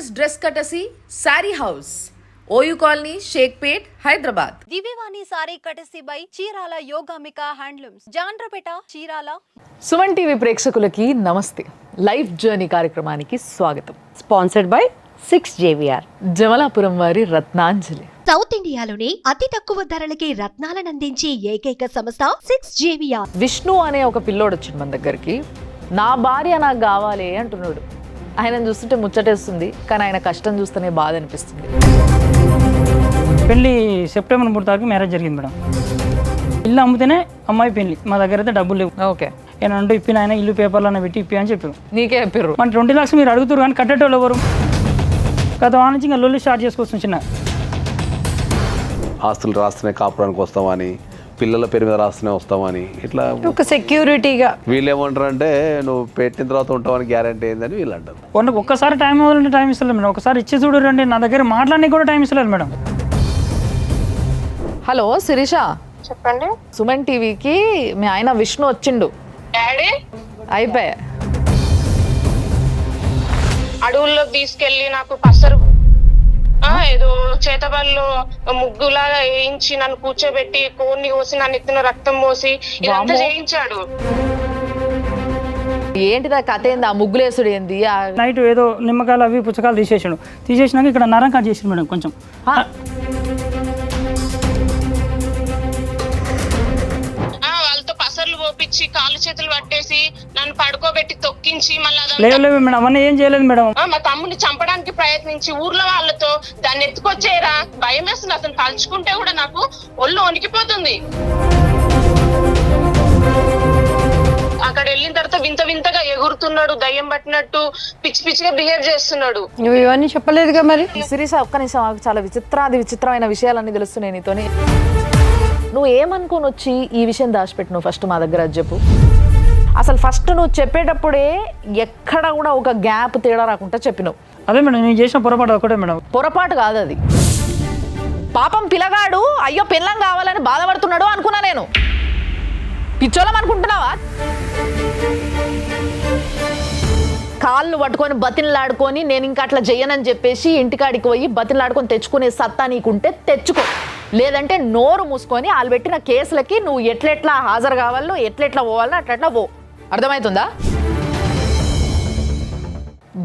Owners Dress Courtesy, Sari House, OU Colony, Sheikhpet, Hyderabad. Divyavani sari courtesy by Chirala Yogamika handlooms, Jandrapeta, Chirala. Suman TV ప్రేక్షకులకి నమస్తే. Life journey కార్యక్రమానికి స్వాగతం. Sponsored by 6JVR, Jamalapuram వారి Ratnanjali. South ఇండియాలోనే అతి తక్కువ ధరలకి రత్నాలను అందించే ఏకైక సంస్థ 6JVR. విష్ణు అనే ఒక పిల్లోడు వచ్చిండు మన దగ్గరికి. నా భార్య నాకు కావాలి అంటున్నాడు. ఆయన చూస్తుంటే ముచ్చటేస్తుంది, కానీ ఆయన కష్టం చూస్తేనే బాధ అనిపిస్తుంది. పెళ్ళి సెప్టెంబర్ 3 తారీఖు మ్యారేజ్ జరిగింది మేడం. ఇల్లు అమ్మితేనే అమ్మాయి పెళ్ళి. మా దగ్గర అయితే డబ్బులు లేవు. ఓకే, ఏనంటూ ఇప్పిన ఆయన ఇల్లు పేపర్లో పెట్టి ఇప్పి అని చెప్పారు. నీకే చెప్పారు. మన 20 లక్షలు మీరు అడుగుతారు కానీ కట్టేటోళ్ళు ఎవరు? గత వారం నుంచి ఇంకా లొల్లి స్టార్ట్ చేసుకోవచ్చు. చిన్న ఆస్తులు రాస్తేనే కాపురానికి వస్తామని, పిల్లల పేరు మీద రాస్తూనే వస్తామని, ఇట్లా ఒక సెక్యూరిటీగా. వీళ్ళు ఏమంటారు అంటే నువ్వు పెట్టిన తర్వాత ఉంటామని గ్యారంటీ ఏందని వీళ్ళు అంటారు. ఒక్కసారి టైం ఇవ్వాలంటే టైం ఇస్తలేదు మేడం. ఒకసారి ఇచ్చి చూడండి. నా దగ్గర మాట్లాడడానికి కూడా టైం ఇస్తలేదు మేడం. హలో శిరీష, చెప్పండి. సుమన్ టీవీకి మీ ఆయన విష్ణు వచ్చిండు. డాడీ అయిపోయా. అడవుల్లోకి తీసుకెళ్ళి నాకు పసరు ఏదో చేతబళ్ళు ముగ్గులాగా వేయించి నన్ను కూర్చోబెట్టి కోడిని కోసి నన్ను ఎత్తున రక్తం పోసి ఇదంతా చేయించాడు. ఏంటిదా కథ ఏంది? ఆ ముగ్గులేసుడు ఏంది? నైట్ ఏదో నిమ్మకాయలు అవి పుచ్చకాయలు తీసేసినాక ఇక్కడ నరం కట్ చేసిండు మేడం. కొంచెం వాళ్ళతో పసర్లు పోపించి కాళ్ళు చేతులు పట్టేసి నన్ను పడుకోబెట్టి తొక్కించి లేదు మేడం, అవన్నీ ఏం చేయలేదు మేడం. మా తమ్ముడిని చంపడానికి ప్రయత్నించి ఊర్లో వాళ్ళతో దాన్ని ఎత్తుకొచ్చేరా భయం వేస్తుంది. అతను తలుచుకుంటే కూడా నాకు ఒళ్ళు వణికిపోతుంది. అక్కడ వెళ్ళిన తర్వాత వింత వింతగా ఎగురుతున్నాడు, దయ్యం పట్టినట్టు పిచ్చి పిచ్చిగా బిహేవ్ చేస్తున్నాడు. నువ్వు ఇవన్నీ చెప్పలేదుగా మరి. శిరీష, ఒక్క నిమిషం ఆగు. చాలా విచిత్రమైన విషయాలన్నీ తెలుస్తున్నాయి నీతోని. నువ్వు ఏమనుకోని వచ్చి ఈ విషయం దాచిపెట్టు. నువ్వు ఫస్ట్ మా దగ్గర అది చెప్పు. అసలు ఫస్ట్ నువ్వు చెప్పేటప్పుడే ఎక్కడ కూడా ఒక గ్యాప్ తేడా రాకుండా చెప్పినావు. అదే మేడం, నేను చేసిన పొరపాటు ఒకటే మేడం. పొరపాటు కాదు అది. పాపం పిల్లగాడు అయ్యో పిల్లం కావాలని బాధపడుతున్నాడు అనుకున్నా నేను. పిచ్చోళం అనుకుంటున్నావా? కాళ్ళు పట్టుకొని బతిన్లాడుకొని నేను ఇంకా అట్లా చెయ్యనని చెప్పేసి ఇంటికాడికి పోయి బతిన్లాడుకొని తెచ్చుకునే సత్తా నీకుంటే తెచ్చుకో. లేదంటే నోరు మూసుకొని వాళ్ళు పెట్టిన కేసులకి నువ్వు ఎట్లెట్లా హాజరు కావాలో ఎట్లెట్లా పోవాలో అట్లట్లా పో. అర్థమవుతుందా?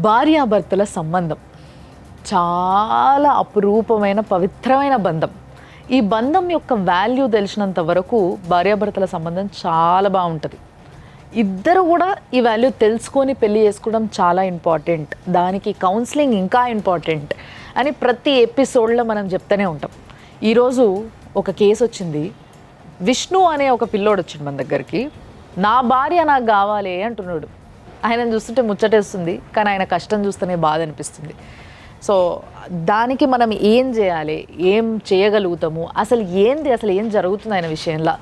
భార్యాభర్తల సంబంధం చాలా అపురూపమైన పవిత్రమైన బంధం. ఈ బంధం యొక్క వాల్యూ తెలిసినంత వరకు భార్యాభర్తల సంబంధం చాలా బాగుంటుంది. ఇద్దరు కూడా ఈ వాల్యూ తెలుసుకొని పెళ్లి చేసుకోవడం చాలా ఇంపార్టెంట్. దానికి కౌన్సిలింగ్ ఇంకా ఇంపార్టెంట్ అని ప్రతి ఎపిసోడ్లో మనం చెప్తూనే ఉంటాం. ఈరోజు ఒక కేసు వచ్చింది. విష్ణు అనే ఒక పిల్లోడు వచ్చిండు మన దగ్గరికి. నా భార్య నాకు కావాలి అంటున్నాడు. ఆయన చూస్తుంటే ముచ్చటేస్తుంది, కానీ ఆయన కష్టం చూస్తేనే బాధ అనిపిస్తుంది. సో దానికి మనం ఏం చేయాలి, ఏం చేయగలుగుతాము, అసలు ఏం జరుగుతుంది ఆయన విషయంలో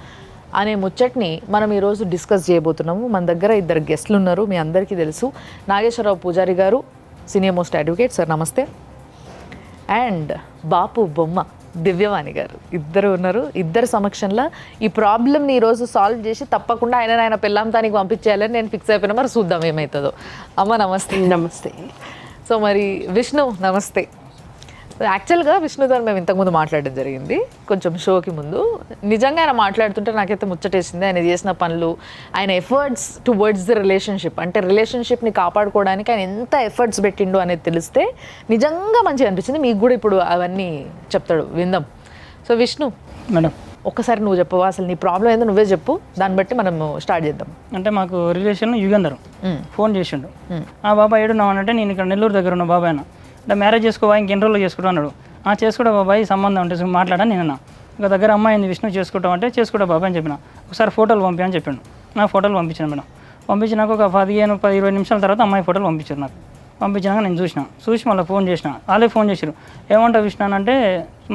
అనే ముచ్చట్ని మనం ఈరోజు డిస్కస్ చేయబోతున్నాము. మన దగ్గర 2 గెస్ట్లు ఉన్నారు, మీ అందరికీ తెలుసు. నాగేశ్వరరావు పూజారి గారు, సీనియర్ మోస్ట్ అడ్వకేట్ సార్, నమస్తే. అండ్ బాపు బొమ్మ దివ్యవాణి గారు, ఇద్దరు ఉన్నారు. ఇద్దరు సమక్షంలో ఈ ప్రాబ్లమ్ని ఈరోజు సాల్వ్ చేసి తప్పకుండా ఆయన పిల్లంతానికి పంపించేయాలని నేను ఫిక్స్ అయిపోయినా. మరి చూద్దాం ఏమవుతుందో. అమ్మ నమస్తే. నమస్తే. సో మరి విష్ణు నమస్తే. యాక్చువల్గా విష్ణుతో మేము ఇంతకుముందు మాట్లాడడం జరిగింది కొంచెం షోకి ముందు. నిజంగా ఆయన మాట్లాడుతుంటే నాకైతే ముచ్చటేసింది. ఆయన చేసిన పనులు, ఆయన ఎఫర్ట్స్ టువర్డ్స్ ది రిలేషన్షిప్, అంటే రిలేషన్షిప్ని కాపాడుకోవడానికి ఆయన ఎంత ఎఫర్ట్స్ పెట్టిండు అనేది తెలిస్తే నిజంగా మంచిగా అనిపించింది. మీకు కూడా ఇప్పుడు అవన్నీ చెప్తాడు, విందాం. సో విష్ణు మేడం, ఒక్కసారి నువ్వు చెప్పవా, అసలు నీ ప్రాబ్లం ఏందో నువ్వే చెప్పు, దాన్ని బట్టి మనం స్టార్ట్ చేద్దాం. అంటే మాకు రిలేషన్ యుగంధరం ఫోన్ చేసిండు. ఆ బాబాయ్ ఏడున్నామనంటే నేను ఇక్కడ నెల్లూరు దగ్గర ఉన్న బాబాయ్ అన్న. అంటే మ్యారేజ్ చేసుకోవా ఇంకెన్ని రోజులు చేసుకుంటా అన్నాడు. చేసుకుంటా బాబాయ్, సంబంధం అంటే మాట్లాడాను నేను అన్నా. ఇంకా దగ్గర అమ్మాయింది విష్ణు చేసుకుంటాం అంటే చేసుకుంటా బాబాయ్ అని చెప్పిన. ఒకసారి ఫోటోలు పంపించని చెప్పిండు. నా ఫోటోలు పంపించాను మేడం. పంపించినాక ఒక 15-20 నిమిషాల తర్వాత అమ్మాయి ఫోటోలు పంపించారు నాకు. పంపించినాక నేను చూసి మళ్ళీ ఫోన్ చేసిన. వాళ్ళే ఫోన్ చేశారు. ఏమంటావు విష్ణు అంటే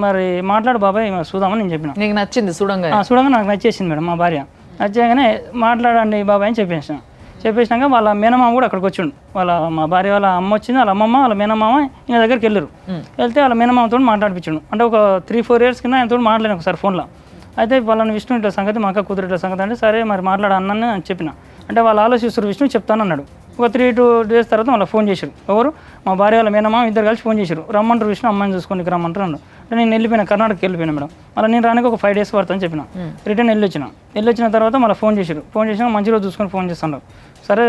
మరి మాట్లాడు బాబాయ్ చూద్దామని నేను చెప్పిన. నీకు నచ్చింది చూడంగా నాకు నచ్చేసింది మేడం. మా భార్య నచ్చాగానే మాట్లాడండి బాబాయ్ అని చెప్పేసినాక వాళ్ళ మేనమామ కూడా అక్కడికి వచ్చిండు. మా భార్య వాళ్ళ అమ్మ వచ్చింది, వాళ్ళ అమ్మమ్మ వాళ్ళ మేనమామ ఇంకా దగ్గరికి వెళ్ళారు. వెళ్తే వాళ్ళ మేనమామతో మాట్లాడిపించాడు. అంటే ఒక 3-4 years కింద ఆయనతో మాట్లాడాను ఒకసారి ఫోన్లో. అయితే వాళ్ళని విష్ణు ఇట్లా సంగతి, మా అక్క కూతురు ఇట్లా సంగతి అంటే సరే మరి మాట్లాడన్నాను అని చెప్పిన. అంటే వాళ్ళు ఆలోచిస్తారు విష్ణు చెప్తాను అన్నాడు. ఒక 3-2 days తర్వాత మళ్ళీ ఫోన్ చేశారు. ఎవరు మా భార్య వాళ్ళ మేనమా ఇద్దరు కలిసి ఫోన్ చేశారు. రమ్మంటారు విషయం అమ్మాయిని చూసుకొని రమ్మంటారు అన్నారు. నేను వెళ్ళిపోయినా, కర్ణాటకకి వెళ్ళిపోయినా మేడం. మళ్ళీ నేను రానికి ఒక 5 days పడుతుందని చెప్పిన. రిటర్న్ వెళ్ళొచ్చిన తర్వాత మళ్ళీ ఫోన్ చేసినా మంచి రోజు చూసుకొని ఫోన్ చేస్తున్నారు. సరే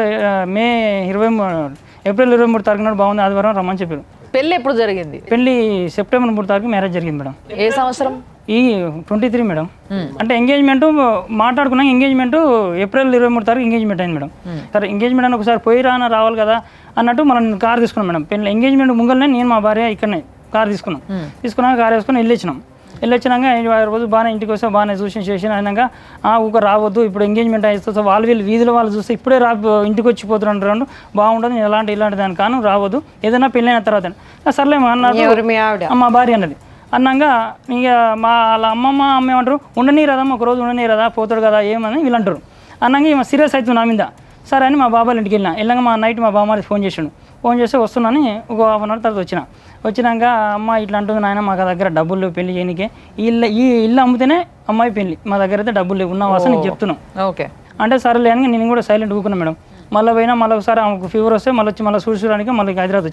ఏప్రిల్ 23 తారీఖు నాడు బాగుంది, ఆదివారం రమ్మని చెప్పారు. పెళ్ళి ఎప్పుడు జరిగింది? పెళ్లి సెప్టెంబర్ 3 తారీఖు మ్యారేజ్ జరిగింది మేడం. ఏ సంవత్సరం? ఈ 23 మేడం. అంటే ఎంగేజ్మెంట్ మాట్లాడుకున్నాం. ఎంగేజ్మెంట్ ఏప్రిల్ 23 తారీఖు ఎంగేజ్మెంట్ అయింది మేడం. సరే ఎంగేజ్మెంట్ అని ఒకసారి పోయి రావాలి కదా అన్నట్టు మనం కార్ తీసుకున్నాం మేడం. పెళ్ళి ఎంగేజ్మెంట్ ముంగల్నే నేను మా భార్య ఇక్కడనే కార్ తీసుకున్నాక కార్ వేసుకుని వెళ్ళొచ్చినాక రోజు బాగానే ఇంటికి వస్తే బాగానే చేసిన అయినాక ఊక రావద్దు, ఇప్పుడు ఎంగేజ్మెంట్ అయిస్తే వీళ్ళు వీధిలో వాళ్ళు చూస్తే ఇప్పుడే ఇంటికి వచ్చిపోతున్నారు, బాగుండదు, నేను ఇలాంటి దాని కాను రావద్దు, ఏదైనా పెళ్ళైన తర్వాత సర్లే అన్నారు. మా భార్య అన్నది. అన్నాక ఇక వాళ్ళ అమ్మ ఏమంటారు, ఉండనీరదమ్మా ఒకరోజు ఉండనీరదా, పోతాడు కదా ఏమని వీళ్ళు అంటారు. అన్నాక ఇక సీరియస్ అవుతుంది నా మీద. సరే అని మా బాబాయ్ ఇంటికి వెళ్ళినాక మా నైట్ మా బామ్మారి ఫోన్ చేస్తే వస్తున్నాను. ఒక 1/2 hour తర్వాత వచ్చినాక అమ్మ ఇట్లా అంటుంది నాయన, మాకు దగ్గర డబ్బులు లేవు పెళ్లి చేయడానికి, ఈ ఇల్లు అమ్మితేనే అమ్మాయి పెళ్లి, మా దగ్గర అయితే డబ్బులు లేవు, ఉన్న వాసన నీకు చెప్తున్నాం. ఓకే అంటే సరేలే అని నేను కూడా సైలెంట్ ఊకున్నా మేడం. మళ్ళీ పోయినా మళ్ళీ ఒకసారి ఆమెకు ఫీవర్ వస్తే మళ్ళీ చూసుకోవడానికి మళ్ళీ హైదరాబాద్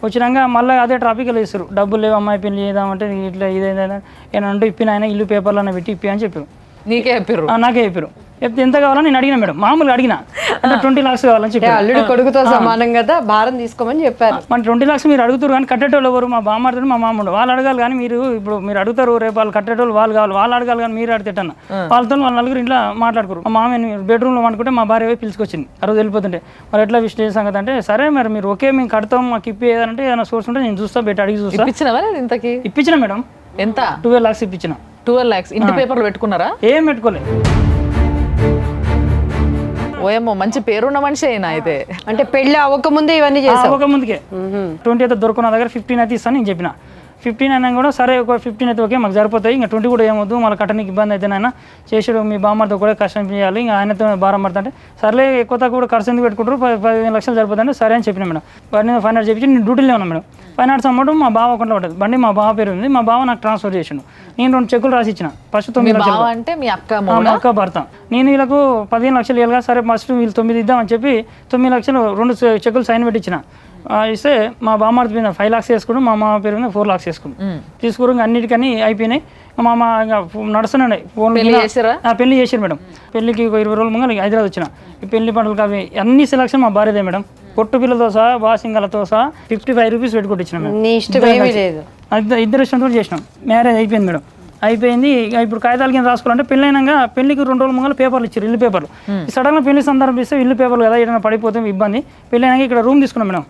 వచ్చినాక మళ్ళీ అదే ట్రాఫిక్లో వేస్తారు, డబ్బులు లేవు అమ్మాయి పెళ్లి చేద్దామంటే ఇట్లా ఇదేదైనా ఏమంటే ఇప్పిన ఆయన ఇల్లు పేపర్లో పెట్టి ఇప్పి అని చెప్పారు. నీకే చెప్పారు? నాకే చెప్పారు. చెప్తే ఎంత కావాలని నేను అడిగిన మేడం, మామూలుగా అడిగిన. అంటే 20 lakhs కావాలని చెప్పి అల్లుడు కొడుకుతో సమానం కదా, భారం తీసుకోమని చెప్పారు. మన 20 lakhs మీరు అడుగుతారు కానీ కట్టేటోళ్ళు ఎవరు? మా బామ్మాడుతాడు మా మామూడు, వాళ్ళు అడగాలి. కానీ మీరు అడుగుతారు, రేపు వాళ్ళు కట్టేటోళ్ళు వాళ్ళు అడగాలి. కానీ మీరు అడితేటన్న వాళ్ళతో వాళ్ళ నలుగురు ఇంట్లో మాట్లాడుకోరు. మా మామని బెడ్రూమ్లో అనుకుంటే మా భార్య పోయి పిలుచుకొచ్చింది. ఆ రోజు వెళ్ళిపోతుంటే మరి ఎట్లా విషయం సంగతి అంటే, సరే మరి మీరు ఓకే మేము కడతాం, మాకు ఇప్పి ఏదంటే ఏదైనా సోర్స్ ఉంటే నేను చూస్తా, బయట అడిగి చూస్తా. ఇప్పించిన మేడం. ఎంత? 12 lakhs ఇప్పించిన. 12 lakhs ఇంటి పేపర్లు పెట్టుకున్నారా? ఏం పెట్టుకోలేదు. ఓయమ్మో, మంచి పేరున్న మనిషి అయినా అయితే. అంటే పెళ్లి అవ్వకముందే ఇవన్నీ చేసావు? అవ్వకముందుకే 20 అయితే దొరుకున్న దగ్గర 15 అయితే ఇస్తాను నేను చెప్పిన. 15 అయినా కూడా సరే ఒక 15 అయితే ఓకే మాకు సరిపోతాయి, ఇంకా 20 కూడా ఏమొద్దు, మళ్ళీ కట్టడానికి ఇబ్బంది అయితే నాయన చేసాడు, మీ బామ్మతో కూడా కష్టం చేయాలి, ఇంకా ఆయనతో భారం పడుతుంటే సర్లే ఎక్కువ తక్కువ కూడా ఖర్చు ఎందుకు పెట్టుకుంటారు, 15 లక్షలు సరిపోతుంటే సరే అని చెప్పిన మేడం. వాడిని 5 hours చెప్పించి నేను డ్యూటీలో ఉన్నాను మేడం. 5 hours అమౌంట్ మా బావ అకౌంట్లో పడ్డది. బండి మా బావ పేరు ఉంది, మా బావ నాకు ట్రాన్స్ఫర్ చేసిండు. నేను 2 చెక్కులు రాసి ఇచ్చిన. ఫస్ట్ 9 లక్షలు అంటే మీ అక్క భర్త. నేను వీళ్ళకు 15 లక్షలు ఇవ్వాలి, సరే ఫస్ట్ వీళ్ళు 9 ఇద్దామని చెప్పి 9 లక్షలు 2 చెక్కులు సైన్ పెట్టించిన. ఇస్తే మా బామ్మార్ది మీద 5 lakhs వేసుకుని, మా మామ పేరు మీద 4 lakhs వేసుకుని తీసుకుని ఇంకా అన్నిటికన్నీ అయిపోయినాయి. మా మామ ఇంకా నడుస్తున్నాయి ఫోన్. పెళ్లి చేశారు మేడం. పెళ్లికి ఒక 20 రోజుల ముందు హైదరాబాద్ వచ్చిన. ఈ పెళ్లి పండుగలు అవి అన్ని సెలక్షన్ మా భార్యదే మేడం. పొట్టు పిల్లలతో సహా బాసింగలతో సహా 55 rupees పెట్టుకొట్టించిన మేడం. ఇద్దరు ఇష్టంతో చేసినాం. మ్యారేజ్ అయిపోయింది మేడం. అయిపోయింది. ఇప్పుడు కాగితాలు కింద రాసుకోవాలంటే పెళ్ళైనాక పెళ్లికి 2 రోజుల ముందు పేపర్లు ఇచ్చారు, ఇల్లు పేపర్లు. సడన్గా పెళ్లి సందర్భం ఇస్తే ఇల్లు పేపర్లు కదా, ఏదైనా పడిపోతే ఇబ్బంది. పెళ్ళైనాక ఇక్కడ రూమ్ తీసుకున్నాం మేడం.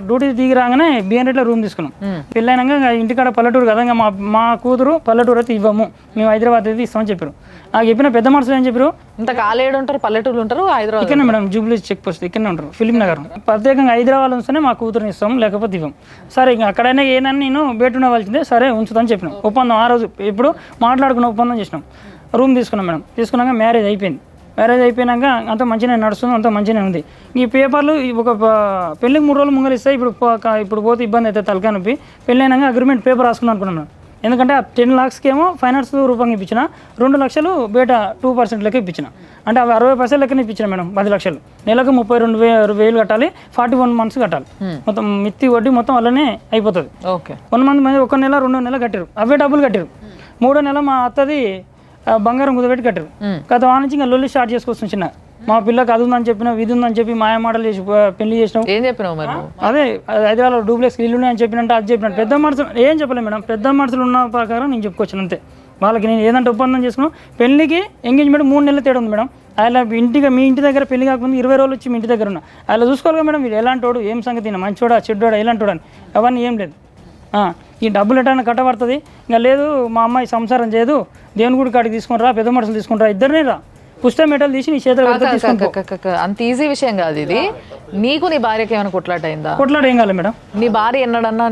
డ్యూటీ దిగి రాగానే బిఎన్రెడ్లో రూమ్ తీసుకున్నాం. పెళ్ళైనాక ఇంటికాడ పల్లెటూరు కదా, ఇంకా మా కూతురు పల్లెటూరు అయితే ఇవ్వము, మేము హైదరాబాద్ అయితే ఇస్తామని చెప్పారు. నాకు చెప్పిన పెద్ద మనుషులు ఏం చెప్పారు, ఇంత కాలేడు ఉంటారు, పల్లెటూరు ఉంటారు, హైదరాబాద్ ఇక్కడనే మేడం, జూబ్లీ చెక్ పోస్ట్ ఇక్కడనే ఉంటారు, ఫిలిం నగర్. ప్రత్యేకంగా హైదరాబాద్ ఉంటేనే మా కూతురుని ఇస్తాం, లేకపోతే ఇవ్వం. సరే ఇంకా అక్కడైనా ఏనని నేను బయట ఉండవలసిందే, సరే ఉంచుతాను చెప్పినాం. ఒప్పందం ఆ రోజు ఇప్పుడు మాట్లాడుకున్న ఒప్పందం చేసినాం. రూమ్ తీసుకున్నాం మేడం. తీసుకున్నాక మ్యారేజ్ అయిపోయింది. మ్యారేజ్ అయిపోయినాక అంత మంచిగా నడుస్తుంది, అంత మంచిగానే ఉంది. ఈ పేపర్లు ఒక పెళ్ళికి 3 రోజులు ముంగలు ఇస్తాయి. ఇప్పుడు పోతే ఇబ్బంది అయితే తలకాయ నొప్పి. పెళ్ళైనాక అగ్రిమెంట్ పేపర్ రాసుకుందాం అనుకున్నాను. ఎందుకంటే ఆ 10 lakhs ఏమో ఫైనాన్స్ రూపంగా ఇప్పించిన, 2 లక్షలు బయట 2% లెక్క ఇప్పించిన. అంటే అవి 60% లెక్కన ఇప్పించిన మేడం. 10 లక్షలు నెలకు 32,000 కట్టాలి, 41 months కట్టాలి. మొత్తం మిత్తి వడ్డీ మొత్తం వల్లనే అయిపోతుంది. ఓకే. 1 month 1 నెల 2 నెలలు కట్టారు, అవే డబ్బులు కట్టారు. 3వ నెల మా అత్తది బంగారం కుదబెట్టి కట్టారు. గత వారం నుంచి ఇంకా లొల్లి స్టార్ట్ చేసుకొస్తుంది. చిన్న మా పిల్లకి అది ఉందని చెప్పిన, ఇది ఉందని చెప్పి మాయ మాటలు చేసి పెళ్లి చేసినాం. ఏం చెప్పినావు మరి? అదే హైదరాబాద్లో డూప్లెక్స్ ఇల్లు ఉన్నాయని చెప్పినట్టు అది చెప్పినట్టు. పెద్ద మనుషులు ఏం చెప్పలేదు మేడం. పెద్ద మనుషులు ఉన్న ప్రకారం నేను చెప్పుకోవచ్చు అంతే. వాళ్ళకి నేను ఏదంటే ఒప్పందం చేసుకున్నాం. పెళ్లికి ఎంగేజ్మెంట్ 3 నెలల తేడా ఉంది మేడం. అలా మీ ఇంటి దగ్గర పెళ్లి కాకుండా 20 రోజులు వచ్చి మీ ఇంటి దగ్గర ఉన్నా అలా చూసుకోవాలి మేడం. మీరు ఎలాంటి వాడు, ఏం సంగతి, మంచోడా చెడ్డోడా, ఎలాంటి వాడు అని అవన్నీ ఏం లేదు. ఈ డబ్బులు ఎటైనా కట్టబడుతుంది. ఇంకా లేదు మా అమ్మాయి సంసారం చేయదు, దేవుని గుడి కాడికి తీసుకుని రా, పెద్ద మనుషులు తీసుకుని రా, ఇద్దరిని రా, పుస్తకం మెటల్ తీసి నీ చేతులు అంత ఈజీ విషయం కాదు ఇది. నీకు నీ భార్యకి ఏమైనా కొట్లాట అయిందా? కొట్లాట ఏం కాలేదు మేడం. నీ భార్య ఎన్నడన్నా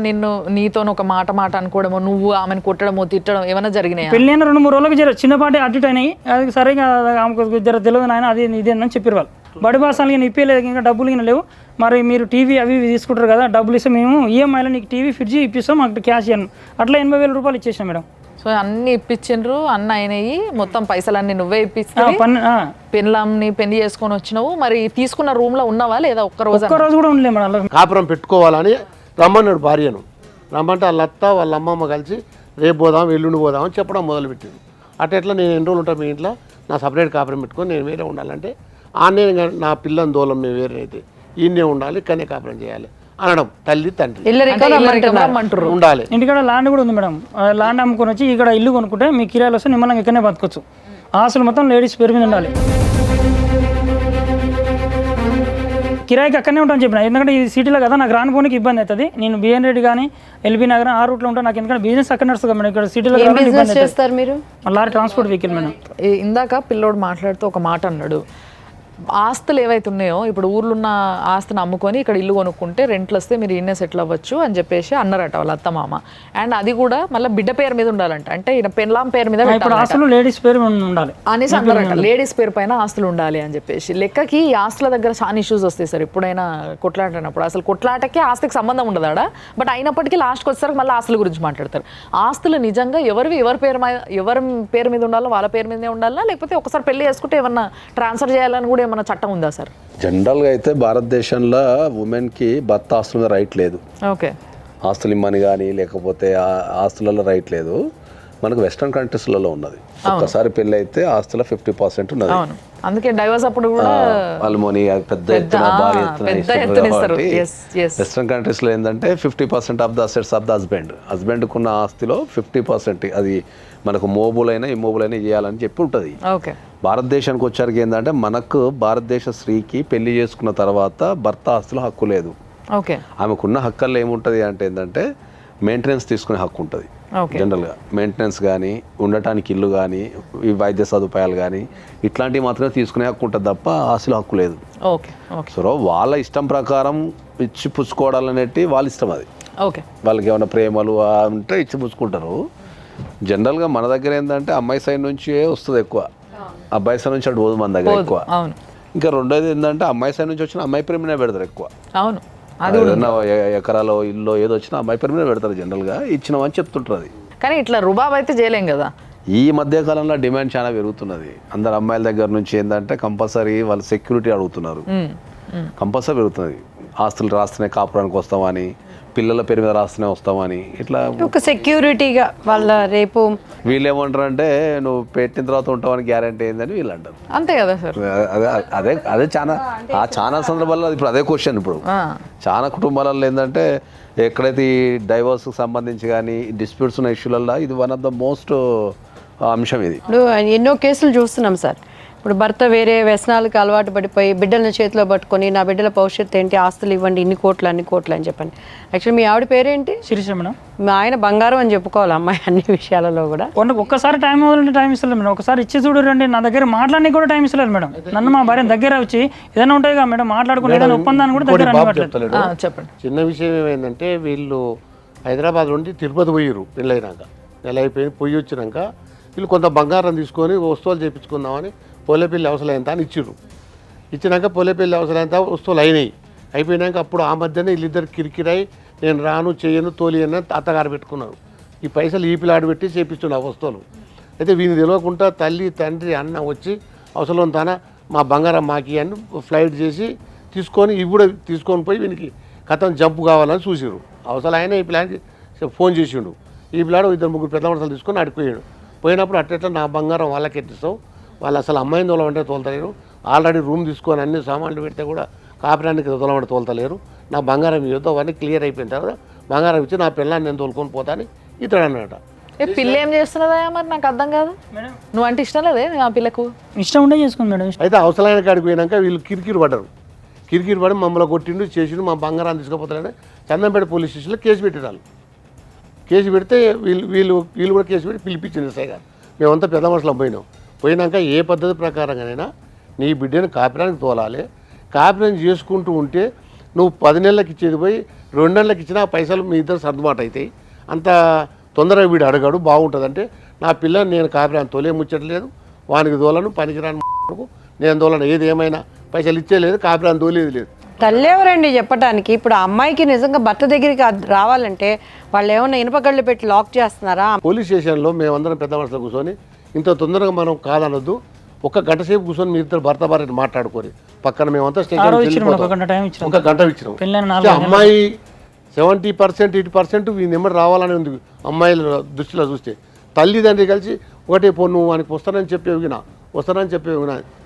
నీతో ఒక మాట అనుకోవడమో, నువ్వు ఆమెను కొట్టడమో తిట్టడం ఏమైనా జరిగినాయి? పెళ్ళైన 2-3 రోజులకు చిన్నపాటి అడ్డు అయినాయి. అది సరిగా ఆమెకు జర తెలియదు నాయన, అది ఇదేందని చెప్పారు వాళ్ళు. బడి బాసాలకి ఇప్పలేదు, ఇంకా డబ్బులు ఇంకా లేవు. మరి మీరు టీవీ అవి తీసుకుంటారు కదా, డబ్బులు ఇస్తే మేము ఈఎంఐలో నీకు టీవీ ఫ్రిడ్జ్ ఇప్పిస్తాం, మాకు క్యాష్ ఇవ్వను. అట్లా 80,000 రూపాయలు ఇచ్చేసాం మేడం. సో అన్ని ఇప్పించిండ్రు, అన్న అయినాయి, మొత్తం పైసలన్నీ నువ్వే ఇప్పిస్తావు, పెళ్ళాంని పెళ్లి చేసుకొని వచ్చినావు. మరి తీసుకున్న రూమ్ లో ఉన్నావా లేదా? ఒక్క రోజు కూడా ఉండలే మేడం. కాపురం పెట్టుకోవాలని రమ్మన్నాడు భార్యను. రమ్మంటే వాళ్ళ అత్త వాళ్ళ అమ్మమ్మ కలిసి రేపు పోదాం ఎల్లుండి పోదాం అని చెప్పడం మొదలుపెట్టింది. ఎట్లా నేను ఎన్ని రోజులు ఉంటాను మీ ఇంట్లో, నా సపరేట్ కాపురం పెట్టుకొని నేను వేరే ఉండాలంటే ఆనే నా పిల్లని దూలం మేము వేరే అయితే ఈయనే ఉండాలి, ఇక్కడనే కాపురం చేయాలి అనడం తల్లి తండ్రి ఉండాలి. ఇంటికాడ ల్యాండ్ కూడా ఉంది మేడం. ల్యాండ్ అమ్ముకొని వచ్చి ఇక్కడ ఇల్లు కొనుక్కుంటే మీ కిరాయిలు వస్తే నిమ్మలంగా ఇక్కడనే బతకొచ్చు. ఆస్తులు మొత్తం లేడీస్ పేరు మీద ఉండాలి. కిరాయికి అక్కడనే ఉంటాను చెప్పిన, ఎందుకంటే ఈ సిటీలో కదా నాకు రానిపోనికి ఇబ్బంది అవుతుంది. నేను బిఎన్ రెడ్డి కానీ ఎల్బీ నగర్ ఆ రూట్లో ఉంటాను. నాకు ఎందుకంటే బిజినెస్ అక్కడ నడుస్తుంది కదా మేడం. ఇక్కడ సిటీలో చేస్తారు మీరు? Lorry transport vehicle madam. ఇందాక పిల్లోడు మాట్లాడుతూ ఒక మాట అన్నాడు, ఆస్తులు ఏవైతే ఉన్నాయో ఇప్పుడు ఊర్లో ఉన్న ఆస్తిని అమ్ముకొని ఇక్కడ ఇల్లు కొనుక్కుంటే రెంట్లు వస్తే మీరు ఈయనే సెటిల్ అవ్వచ్చు అని చెప్పేసి అన్నారట వాళ్ళ అత్త మామ. అండ్ అది కూడా మళ్ళీ బిడ్డ పేరు మీద ఉండాలంట, అంటే ఈయన పెళ్ళాం పేరు మీద ఆస్తులు లేడీస్ పేరు ఉండాలి అనేసి అన్నారట. లేడీస్ పేరు పైన ఆస్తులు ఉండాలి అని చెప్పేసి. లెక్కకి ఈ ఆస్తుల దగ్గర చాలా ఇష్యూస్ వస్తాయి సార్ ఎప్పుడైనా కొట్లాడినప్పుడు. అసలు కొట్లాటకి ఆస్తికి సంబంధం ఉండదాడా, బట్ అయినప్పటికీ లాస్ట్కి వచ్చేసరికి మళ్ళీ ఆస్తుల గురించి మాట్లాడతారు. ఆస్తులు నిజంగా ఎవరి పేరు మీద ఉండాలో వాళ్ళ పేరు మీదనే ఉండాలా, లేకపోతే ఒకసారి పెళ్లి చేసుకుంటే ఏమన్నా ట్రాన్స్ఫర్ చేయాలని కూడా ఏమన్నా చట్టం ఉందా సార్? జనరల్గా అయితే భారతదేశంలో ఉమెన్కి భర్త ఆస్తుల మీద రైట్ లేదు. ఓకే, ఆస్తులు ఇమ్మని కానీ లేకపోతే ఆస్తులలో రైట్ లేదు. మనకు వెస్ట్రన్ కంట్రీస్లలో ఉన్నది. ఒక్కసారి పెళ్ళి అయితే ఆస్తుల 50% ఉన్నది. అందుకే డైవర్స్ అప్పుడు కూడా అల్మోని పెద్ద ఎత్తున భారీ ఎత్తున. వెస్ట్రన్ కంట్రీస్లో ఏంటంటే 50% of the assets of the హస్బెండ్కి ఉన్న ఆస్తిలో 50% అది మనకు మోబుల్ అయినా ఇమ్మోబుల్ అయినా చేయాలని చెప్పి ఉంటుంది. భారతదేశానికి వచ్చారికి ఏంటంటే మనకు భారతదేశ స్త్రీకి పెళ్లి చేసుకున్న తర్వాత భర్త ఆస్తుల హక్కు లేదు. ఆమెకున్న హక్కుల్లో ఏముంటుంది అంటే ఏంటంటే మెయింటెనెన్స్ తీసుకునే హక్కు ఉంటుంది. జనరల్గా మెయింటెనెన్స్ కానీ, ఉండటానికి ఇల్లు కానీ, ఈ వైద్య సదుపాయాలు కానీ ఇట్లాంటివి మాత్రమే తీసుకునే హక్కు ఉంటుంది తప్ప ఆస్తుల హక్కు లేదు. సో వాళ్ళ ఇష్టం ప్రకారం ఇచ్చి పుచ్చుకోవడాలు అనేటివి వాళ్ళ ఇష్టం. అది వాళ్ళకి ఏమైనా ప్రేమలు ఉంటే ఇచ్చి పుచ్చుకుంటారు. జనరల్గా మన దగ్గర ఏంటంటే అమ్మాయి సైడ్ నుంచి వస్తుంది ఎక్కువ, అబ్బాయి సైడ్ నుంచి అటు పోదు మన దగ్గర ఎక్కువ. ఇంకా రెండోది ఏంటంటే అమ్మాయి సైడ్ నుంచి వచ్చిన అమ్మాయి ప్రేమనే పెడతారు ఎక్కువ. ఏదన్నా ఎకరాలో ఇల్లు ఏదో వచ్చినా అమ్మాయి పేరు మీద పెడతారు జనరల్గా, ఇచ్చినామని చెప్తుంటారు. అది కానీ ఇట్లా రుబాబ్ అయితే చేయలేం కదా. ఈ మధ్య కాలంలో డిమాండ్ చాలా పెరుగుతున్నది. అందరు అమ్మాయిల దగ్గర నుంచి ఏంటంటే కంపల్సరీ వాళ్ళు సెక్యూరిటీ అడుగుతున్నారు. కంపల్సరీ పెరుగుతున్నది. ఆస్తులు రాస్తేనే కాపురానికి వస్తామని, పిల్లల పేరు మీద రాస్తూనే వస్తామని, ఇట్లా ఒక సెక్యూరిటీగా వాళ్ళ రేపు వీళ్ళు ఏమంటారు అంటే నువ్వు పెట్టిన తర్వాత ఉంటామని గ్యారంటీ ఏందని వీళ్ళు అంటారు. అంతే కదా సార్. అదే చాలా సందర్భాల్లో ఇప్పుడు అదే క్వశ్చన్. ఇప్పుడు చాలా కుటుంబాలలో ఏంటంటే ఎక్కడైతే ఈ డైవర్స్కి సంబంధించి కానీ డిస్ప్యూట్స్ ఉన్న ఇష్యూలలో ఇది వన్ ఆఫ్ ద మోస్ట్ అంశం. ఇది ఇప్పుడు ఎన్నో కేసులు చూస్తున్నాం సార్. ఇప్పుడు భర్త వేరే వ్యసనాలకు అలవాటు పడిపోయి బిడ్డలను చేతిలో పట్టుకొని నా బిడ్డల భవిష్యత్తు ఏంటి, ఆస్తులు ఇవ్వండి, ఇన్ని కోట్లు అని చెప్పండి. యాక్చువల్లీ మీ ఆవిడ పేరేంటి? శిరీష మేడం. మా ఆయన బంగారం అని చెప్పుకోవాలి అమ్మాయి అన్ని విషయాలలో కూడా. ఒక్కసారి టైం ఇస్తలేదు మేడం. ఒకసారి ఇచ్చి చూడండి, నా దగ్గర మాట్లాడి కూడా టైం ఇస్తలేదు మేడం. నన్ను మా భార్య దగ్గర వచ్చి ఏదైనా ఉంటాయి కదా మేడం మాట్లాడుకుని ఏదైనా ఒప్పందాన్ని కూడా దగ్గర చెప్పండి. చిన్న విషయం ఏమైందంటే వీళ్ళు హైదరాబాద్ నుండి తిరుపతి పోయారు. పెళ్ళైనాక నెల అయిపోయింది. పొయ్యి వచ్చినాక వీళ్ళు కొంత బంగారం తీసుకొని వస్తువులు చేయించుకుందామని పోలేపల్లి అవసరం ఎంత అని ఇచ్చినాక పోలేపల్లి అవసరం ఎంత వస్తువులు అయిపోయినాక అప్పుడు ఆ మధ్యనే వీళ్ళిద్దరు కిరికిరాయి నేను రాను చేయను తోలియని అత్తగారు పెట్టుకున్నారు. ఈ పైసలు ఈ పిల్లాడు పెట్టి చేపిస్తున్నారు ఆ వస్తువులు. అయితే వీని తెలియకుండా తల్లి తండ్రి అన్న వచ్చి అవసరం తన మా బంగారం మాకి అని ఫ్లైట్ చేసి ఇవి కూడా తీసుకొని పోయి వీనికి కథం జంపు కావాలని చూసిరు. అవసరం ఆయన ఈ పిల్లాడికి ఫోన్ చేసిండు. ఈ పిల్లాడు 2-3 పెద్ద మనుషులు తీసుకొని అడిపోయాడు. పోయినప్పుడు అట్లా నా బంగారం వాళ్ళకి ఎట్టిస్తావు, వాళ్ళు అసలు అమ్మాయిని తోలమంటే తోలుతలేరు, ఆల్రెడీ రూమ్ తీసుకొని అన్ని సామాన్లు పెడితే కూడా కాపురానికి తోలమంటే తోలుతలేరు, నా బంగారం ఇవ్వద్దు, అవన్నీ క్లియర్ అయిపోయిన తర్వాత బంగారం ఇచ్చి నా పిల్లాన్ని నేను తోలుకొని పోతాను ఇతడు అన్నట. పిల్ల ఏం చేస్తున్నదా మరి నాకు అర్థం కాదు. నువ్వు అంటే ఇష్టం లేదే ఆ పిల్లకు? ఇష్టం ఉండే చేసుకుంది మేడం. అయితే అవసరమైన కాడికి పోయినాక వీళ్ళు కిరికిరి పడి మమ్మల్ని కొట్టిండు చేసిండు, మా బంగారాన్ని తీసుకుపోతారని చందంపేట పోలీస్ స్టేషన్లో కేసు పెట్టినారు. కేసు పెడితే వీళ్ళు కూడా కేసు పెట్టి పిలిపించింది ఎస్ఐ గారు. మేమంతా పెద్ద మనుషులం పోయినాక ఏ పద్ధతి ప్రకారంగానైనా నీ బిడ్డను కాపురానికి తోలాలి. కాపురం చేసుకుంటూ ఉంటే నువ్వు 10 నెలలకు ఇచ్చేది పోయి 2 నెలలకు ఇచ్చినా పైసలు మీ ఇద్దరు సర్దుబాటు అవుతాయి. అంత తొందరగా వీడు అడగాడు బాగుంటుందంటే నా పిల్లని నేను కాపురాన్ని తోలే ముచ్చట్లేదు, వానికి తోలను పనికిరాని నేను తోలను, ఏది ఏమైనా పైసలు ఇచ్చేలేదు, కాపురాన్ని తోలేది లేదు. తల్లి ఎవరండి చెప్పడానికి? ఇప్పుడు ఆ అమ్మాయికి నిజంగా భర్త దగ్గరికి రావాలంటే వాళ్ళు ఏమన్నా ఇనుపగళ్ళు పెట్టి లాక్ చేస్తున్నారా? పోలీస్ స్టేషన్లో మేమందరం పెద్ద మనుషులు కూర్చొని ఇంత తొందరగా మనం కాదనొద్దు, ఒక గంట సేపు కూర్చొని మీ ఇద్దరు భర్త భార్యని మాట్లాడుకొని పక్కన మేమంతా స్టేషన్ ఒక గంట ఇచ్చినాం. అమ్మాయి 70% 80% ఈ నెంబర్ రావాలని ఉంది అమ్మాయిల దృష్టిలో చూస్తే. తల్లిదండ్రి కలిసి ఒకటే పో నువ్వు ఆయనకి వస్తానని చెప్పి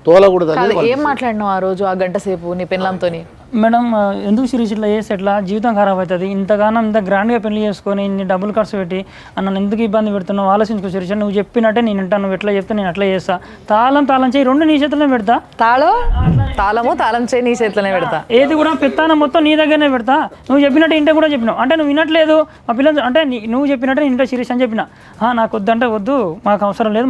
తోలకూడదు. ఏం మాట్లాడినావు ఆ రోజు ఆ గంట సేపు నీ పెళ్ళంతోని? మేడం ఎందుకు సిరీస్ ఇట్లా చేస్తే ఎట్లా జీవితం ఖరాబ్ అవుతుంది, ఇంతగానో ఇంత గ్రాండ్గా పెళ్లి చేసుకొని ఇన్ని డబ్బులు ఖర్చు పెట్టి నన్ను ఎందుకు ఇబ్బంది పెడుతున్నావు, ఆలోచించుకో సిరీస్, నువ్వు చెప్పినట్టే నేను వింటాను, నువ్వు ఎట్లా చెప్తే నేను అట్లా చేస్తా, తాళం చేయి రెండు నీ చేతిలోనే పెడతా, తాళం చేయి నీ చేతిలోనే పెడతా, ఏది కూడా పెత్తానం మొత్తం నీ దగ్గరనే పెడతా, నువ్వు చెప్పినట్టు ఇంటే కూడా చెప్పినావు అంటే నువ్వు వినట్లేదు, మా పిల్లలు అంటే నువ్వు చెప్పినట్టే నేను ఇంట్లో సిరీస్ అని చెప్పిన, నాకు వద్దంటే వద్దు, మాకు అవసరం లేదు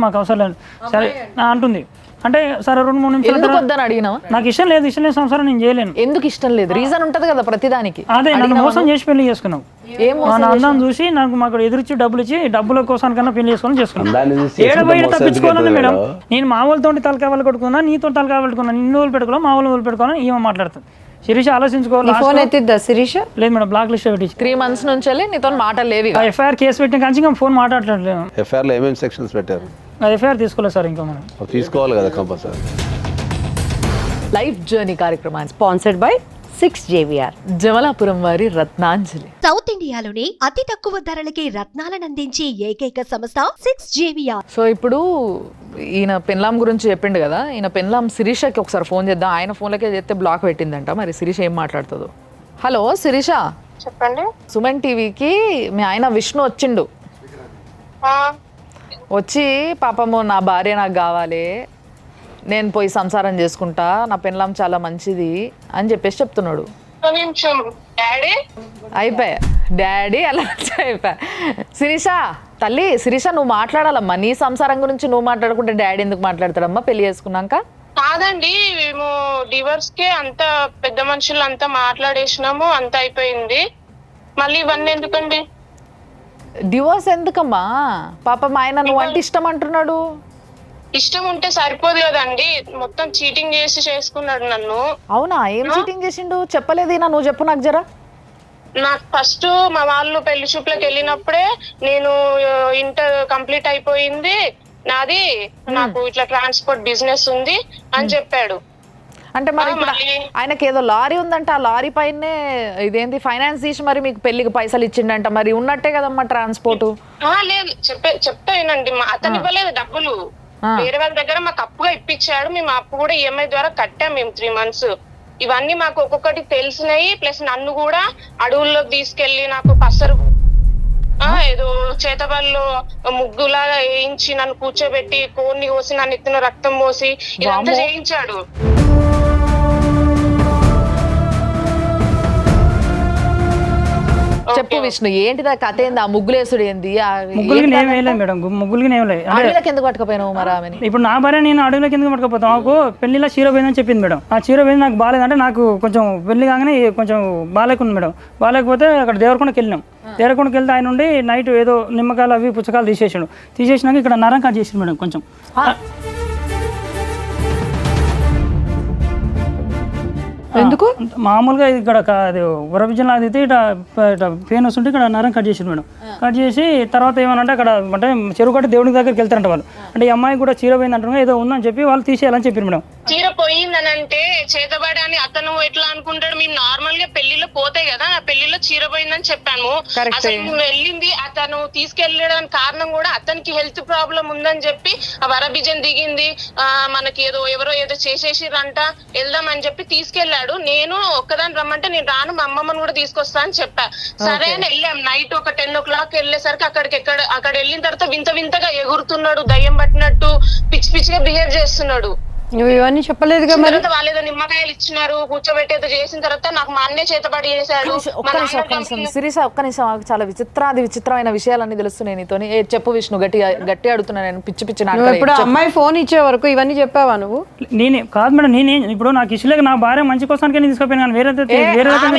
సరే అంటుంది. అంటే సరే 2-3 నిమిషాలు వద్దని అడిగినావా? నాకు ఇష్టం లేదు సంసారం నేను చేయలేను. ఎందుకు ఇష్టం లేదు? రీజన్ ఉంటది కదా ప్రతిదానికి. అదే నన్ను మోసం చేసి పెళ్లి చేసుకున్నావు, మా అందం చూసి నాకు మాకు ఎదురిచ్చి డబ్బులు ఇచ్చి డబ్బుల కోసం కన్నా పెళ్లి చేసుకున్నాను. ఏడబోయి తప్పించుకోవాలని మేడం, నేను మా వాళ్ళతో తలకాయలు కొట్టుకున్నా, నీతో తలకాయ పెట్టుకున్నా, నిన్ను వాళ్ళు పెట్టుకోవాలి, మా వాళ్ళు పెట్టుకోవాలని ఈమె మాట్లాడుతుంది. శిరీష ఆలోచించుకోవాలి. ఫోన్ ఎత్తిద్దా శిరీష? లేదు మేడం, బ్లాక్ లిస్ట్ పెట్టి 3 months నుంచి నీతో మాటలు లేవి. ఎఫ్ఐఆర్ కేసు పెట్టిన కానీ ఫోన్ మాట్లాడలేదు. ఎఫ్ఐఆర్లో ఏమేమి సెక్షన్స్ పెట్టారు? ఎఫ్ఐఆర్ తీసుకోలేదు సార్, ఇంకా మనం తీసుకోవాలి కదా కంపల్సరీ. లైఫ్ జర్నీ కార్యక్రమాన్ని స్పాన్సర్డ్ బై 6JVR, జమలాపురం వారి రత్నాంజలి. సౌత్ ఇండియాలోనే అతి తక్కువ ధరలకి రత్నాలనందించే ఏకైక సంస్థ 6JVR. సో ఇప్పుడు ఈయన పెన్లాం గురించి చెప్పిండు కదా, ఈయన పెన్లాం శిరీషకి ఒకసారి ఫోన్ చేద్దాం. ఆయన ఫోన్లకే చేస్తే బ్లాక్ పెట్టిందంట, మరి శిరీష ఏం మాట్లాడుతుందో. హలో శిరీష, చెప్పండి. సుమన్ టీవీకి మీ ఆయన విష్ణు వచ్చిండు. వచ్చి పాపము నా భార్య నాకు కావాలి, నేను పోయి సంసారం చేసుకుంటా, నా పెన్లాం చాలా మంచిది అని చెప్పేసి చెప్తున్నాడు. అయిపోయా డాడీ అలా అయిపోయా. శిరీష తల్లి, శిరీష నువ్వు మాట్లాడాలమ్మా, నీ సంసారం గురించి నువ్వు మాట్లాడుకుంటే డాడీ ఎందుకు మాట్లాడతాడమ్మా పెళ్లి చేసుకున్నాక? కాదండి, మేము డివోర్స్ కే అంత పెద్ద మనుషులు అంతా మాట్లాడేసినాము, అంత అయిపోయింది, మళ్ళీ ఇవన్నీ ఎందుకండి? డివోర్స్ ఎందుకమ్మా? పాపం ఆయన నువ్వు అంటే ఇష్టం అంటున్నాడు. ఇష్టం ఉంటే సరిపోదు కదండి, మొత్తం చీటింగ్ చేసి చేసుకున్నాడు నన్ను. అవునా? ఏం చీటింగ్ చేసిండు చెప్పలేదేనా? నువ్వు చెప్పు నాకు జరా. నాకు ఫస్ట్ మా వాళ్ళు పెళ్లి చూపులకు వెళ్ళినప్పుడే నేను ఇంటర్ కంప్లీట్ అయిపోయింది నాది, నాకు ఇట్లా ట్రాన్స్పోర్ట్ బిజినెస్ ఉంది అని చెప్పాడు. అంటే మరి ఆయనకి ఏదో లారీ ఉందంట, ఆ లారీ పైనే ఇదేంటి ఫైనాన్స్ తీసి మరి మీకు పెళ్లికి పైసలు ఇచ్చిండంట, మరి ఉన్నట్టే కదమ్మా ట్రాన్స్పోర్ట్. లేదు చెప్తానండి, అతను ఇవ్వలేదు డబ్బులు, వేరే వాళ్ళ దగ్గర మాకు అప్పుగా ఇప్పించాడు, మేము అప్పు కూడా ఈఎంఐ ద్వారా కట్టాం మేము 3 months. ఇవన్నీ మాకు ఒక్కొక్కటి తెలిసినాయి, ప్లస్ నన్ను కూడా అడవుల్లోకి తీసుకెళ్లి నాకు పసరు ఏదో చేతబల్లో ముగ్గులాగా వేయించి నన్ను కూర్చోబెట్టి కోన్ని కోసి నన్ను ఎత్తున రక్తం పోసి ఇదంతా చేయించాడు. చెప్పు విష్ణు, ఏంటిదా కథ ఏంది? ఆ ముగ్గులేసుడు ఏంది? ముగ్గులకి నేమ్ వేయలేదు మేడం, ముగ్గులకి నేమ్ లేదు. అడవిలోకి ఎందుకు పట్టుకుపోయినావు మరి ఆమెని? ఇప్పుడు నా భార్య నేను అడవిలోకి ఎందుకు పట్టుకుపోతాను? నాకు పెళ్లిలో చీర పోయిందని చెప్పింది మేడం, ఆ చీర పోయింది నాకు బాగాలేదంటే, నాకు కొంచెం పెళ్లి కాగానే కొంచెం బాగాలేకుంది మేడం, బాగాలేకపోతే అక్కడ దేవరకొండకి వెళ్ళినాం. దేవరకొండకి వెళ్తే ఆయన నుండి నైట్ ఏదో నిమ్మకాయలు అవి పుచ్చకాయలు తీసేసినాక ఇక్కడ నరం కట్ చేసిండు మేడం కొంచెం. ఎందుకు? మామూలుగా ఇక్కడ వరవిజన్ అయితే ఇట్లా పెయిన్ వస్తుంటే ఇక్కడ నరం కట్ చేసిండు మేడం. కట్ చేసి తర్వాత ఏమనంటే అక్కడ అంటే చెరువు కట్టి దేవుడి దగ్గరికి వెళ్తారంట వాళ్ళు, అంటే ఈ అమ్మాయి కూడా చీర పోయింది అంటారు, ఏదో ఉందని చెప్పి వాళ్ళు తీసేయాలని చెప్పారు మేడం. చీర పోయిందని అంటే చేతబడి అని అతను ఎట్లా అనుకుంటాడు, మేము నార్మల్ గా పెళ్లిలో పోతే కదా, నా పెళ్లిలో చీర పోయిందని చెప్పాను. అసలు వెళ్ళింది అతను తీసుకెళ్ళడానికి కారణం కూడా అతనికి హెల్త్ ప్రాబ్లం ఉందని చెప్పి ఆ వరబిజన్ దిగింది, మనకి ఎవరో ఏదో చేసేసిరంట, వెళ్దాం అని చెప్పి తీసుకెళ్ళాడు. నేను ఒక్కదాన్ని రమ్మంటే నేను రాను, మా అమ్మమ్మని కూడా తీసుకొస్తా అని చెప్పా. సరే అని వెళ్ళాం. నైట్ ఒక 10 o'clock వెళ్ళేసరికి అక్కడ వెళ్ళిన తర్వాత వింతగా ఎగురుతున్నాడు, దయ్యం పట్టినట్టు పిచ్చి పిచ్చిగా బిహేవ్ చేస్తున్నాడు. నువ్వు ఇవన్నీ చెప్పలేదుగా మరి? వాళ్ళేదో నిమ్మకాయలు ఇచ్చినారు, కూర్చోబెట్టేదో చేసిన తర్వాత నాకు మా అన్నే చేతబడి చేశాడు. శిరీష ఒక్క నిమిషం, చాలా విచిత్రమైన విషయాలన్నీ తెలుస్తున్నాయి నీతో. చెప్పు విష్ణు, గట్టి అడుగుతున్నా నేను, పిచ్చి పిచ్చి. ఇప్పుడు అమ్మాయి ఫోన్ ఇచ్చే వరకు ఇవన్నీ చెప్పావా నువ్వు? నేనే కాదు మేడం, ఇప్పుడు నాకు ఇష్టలేక నా భార్య మంచి కోసానికి నేను తీసుకుపోయినా, వేరే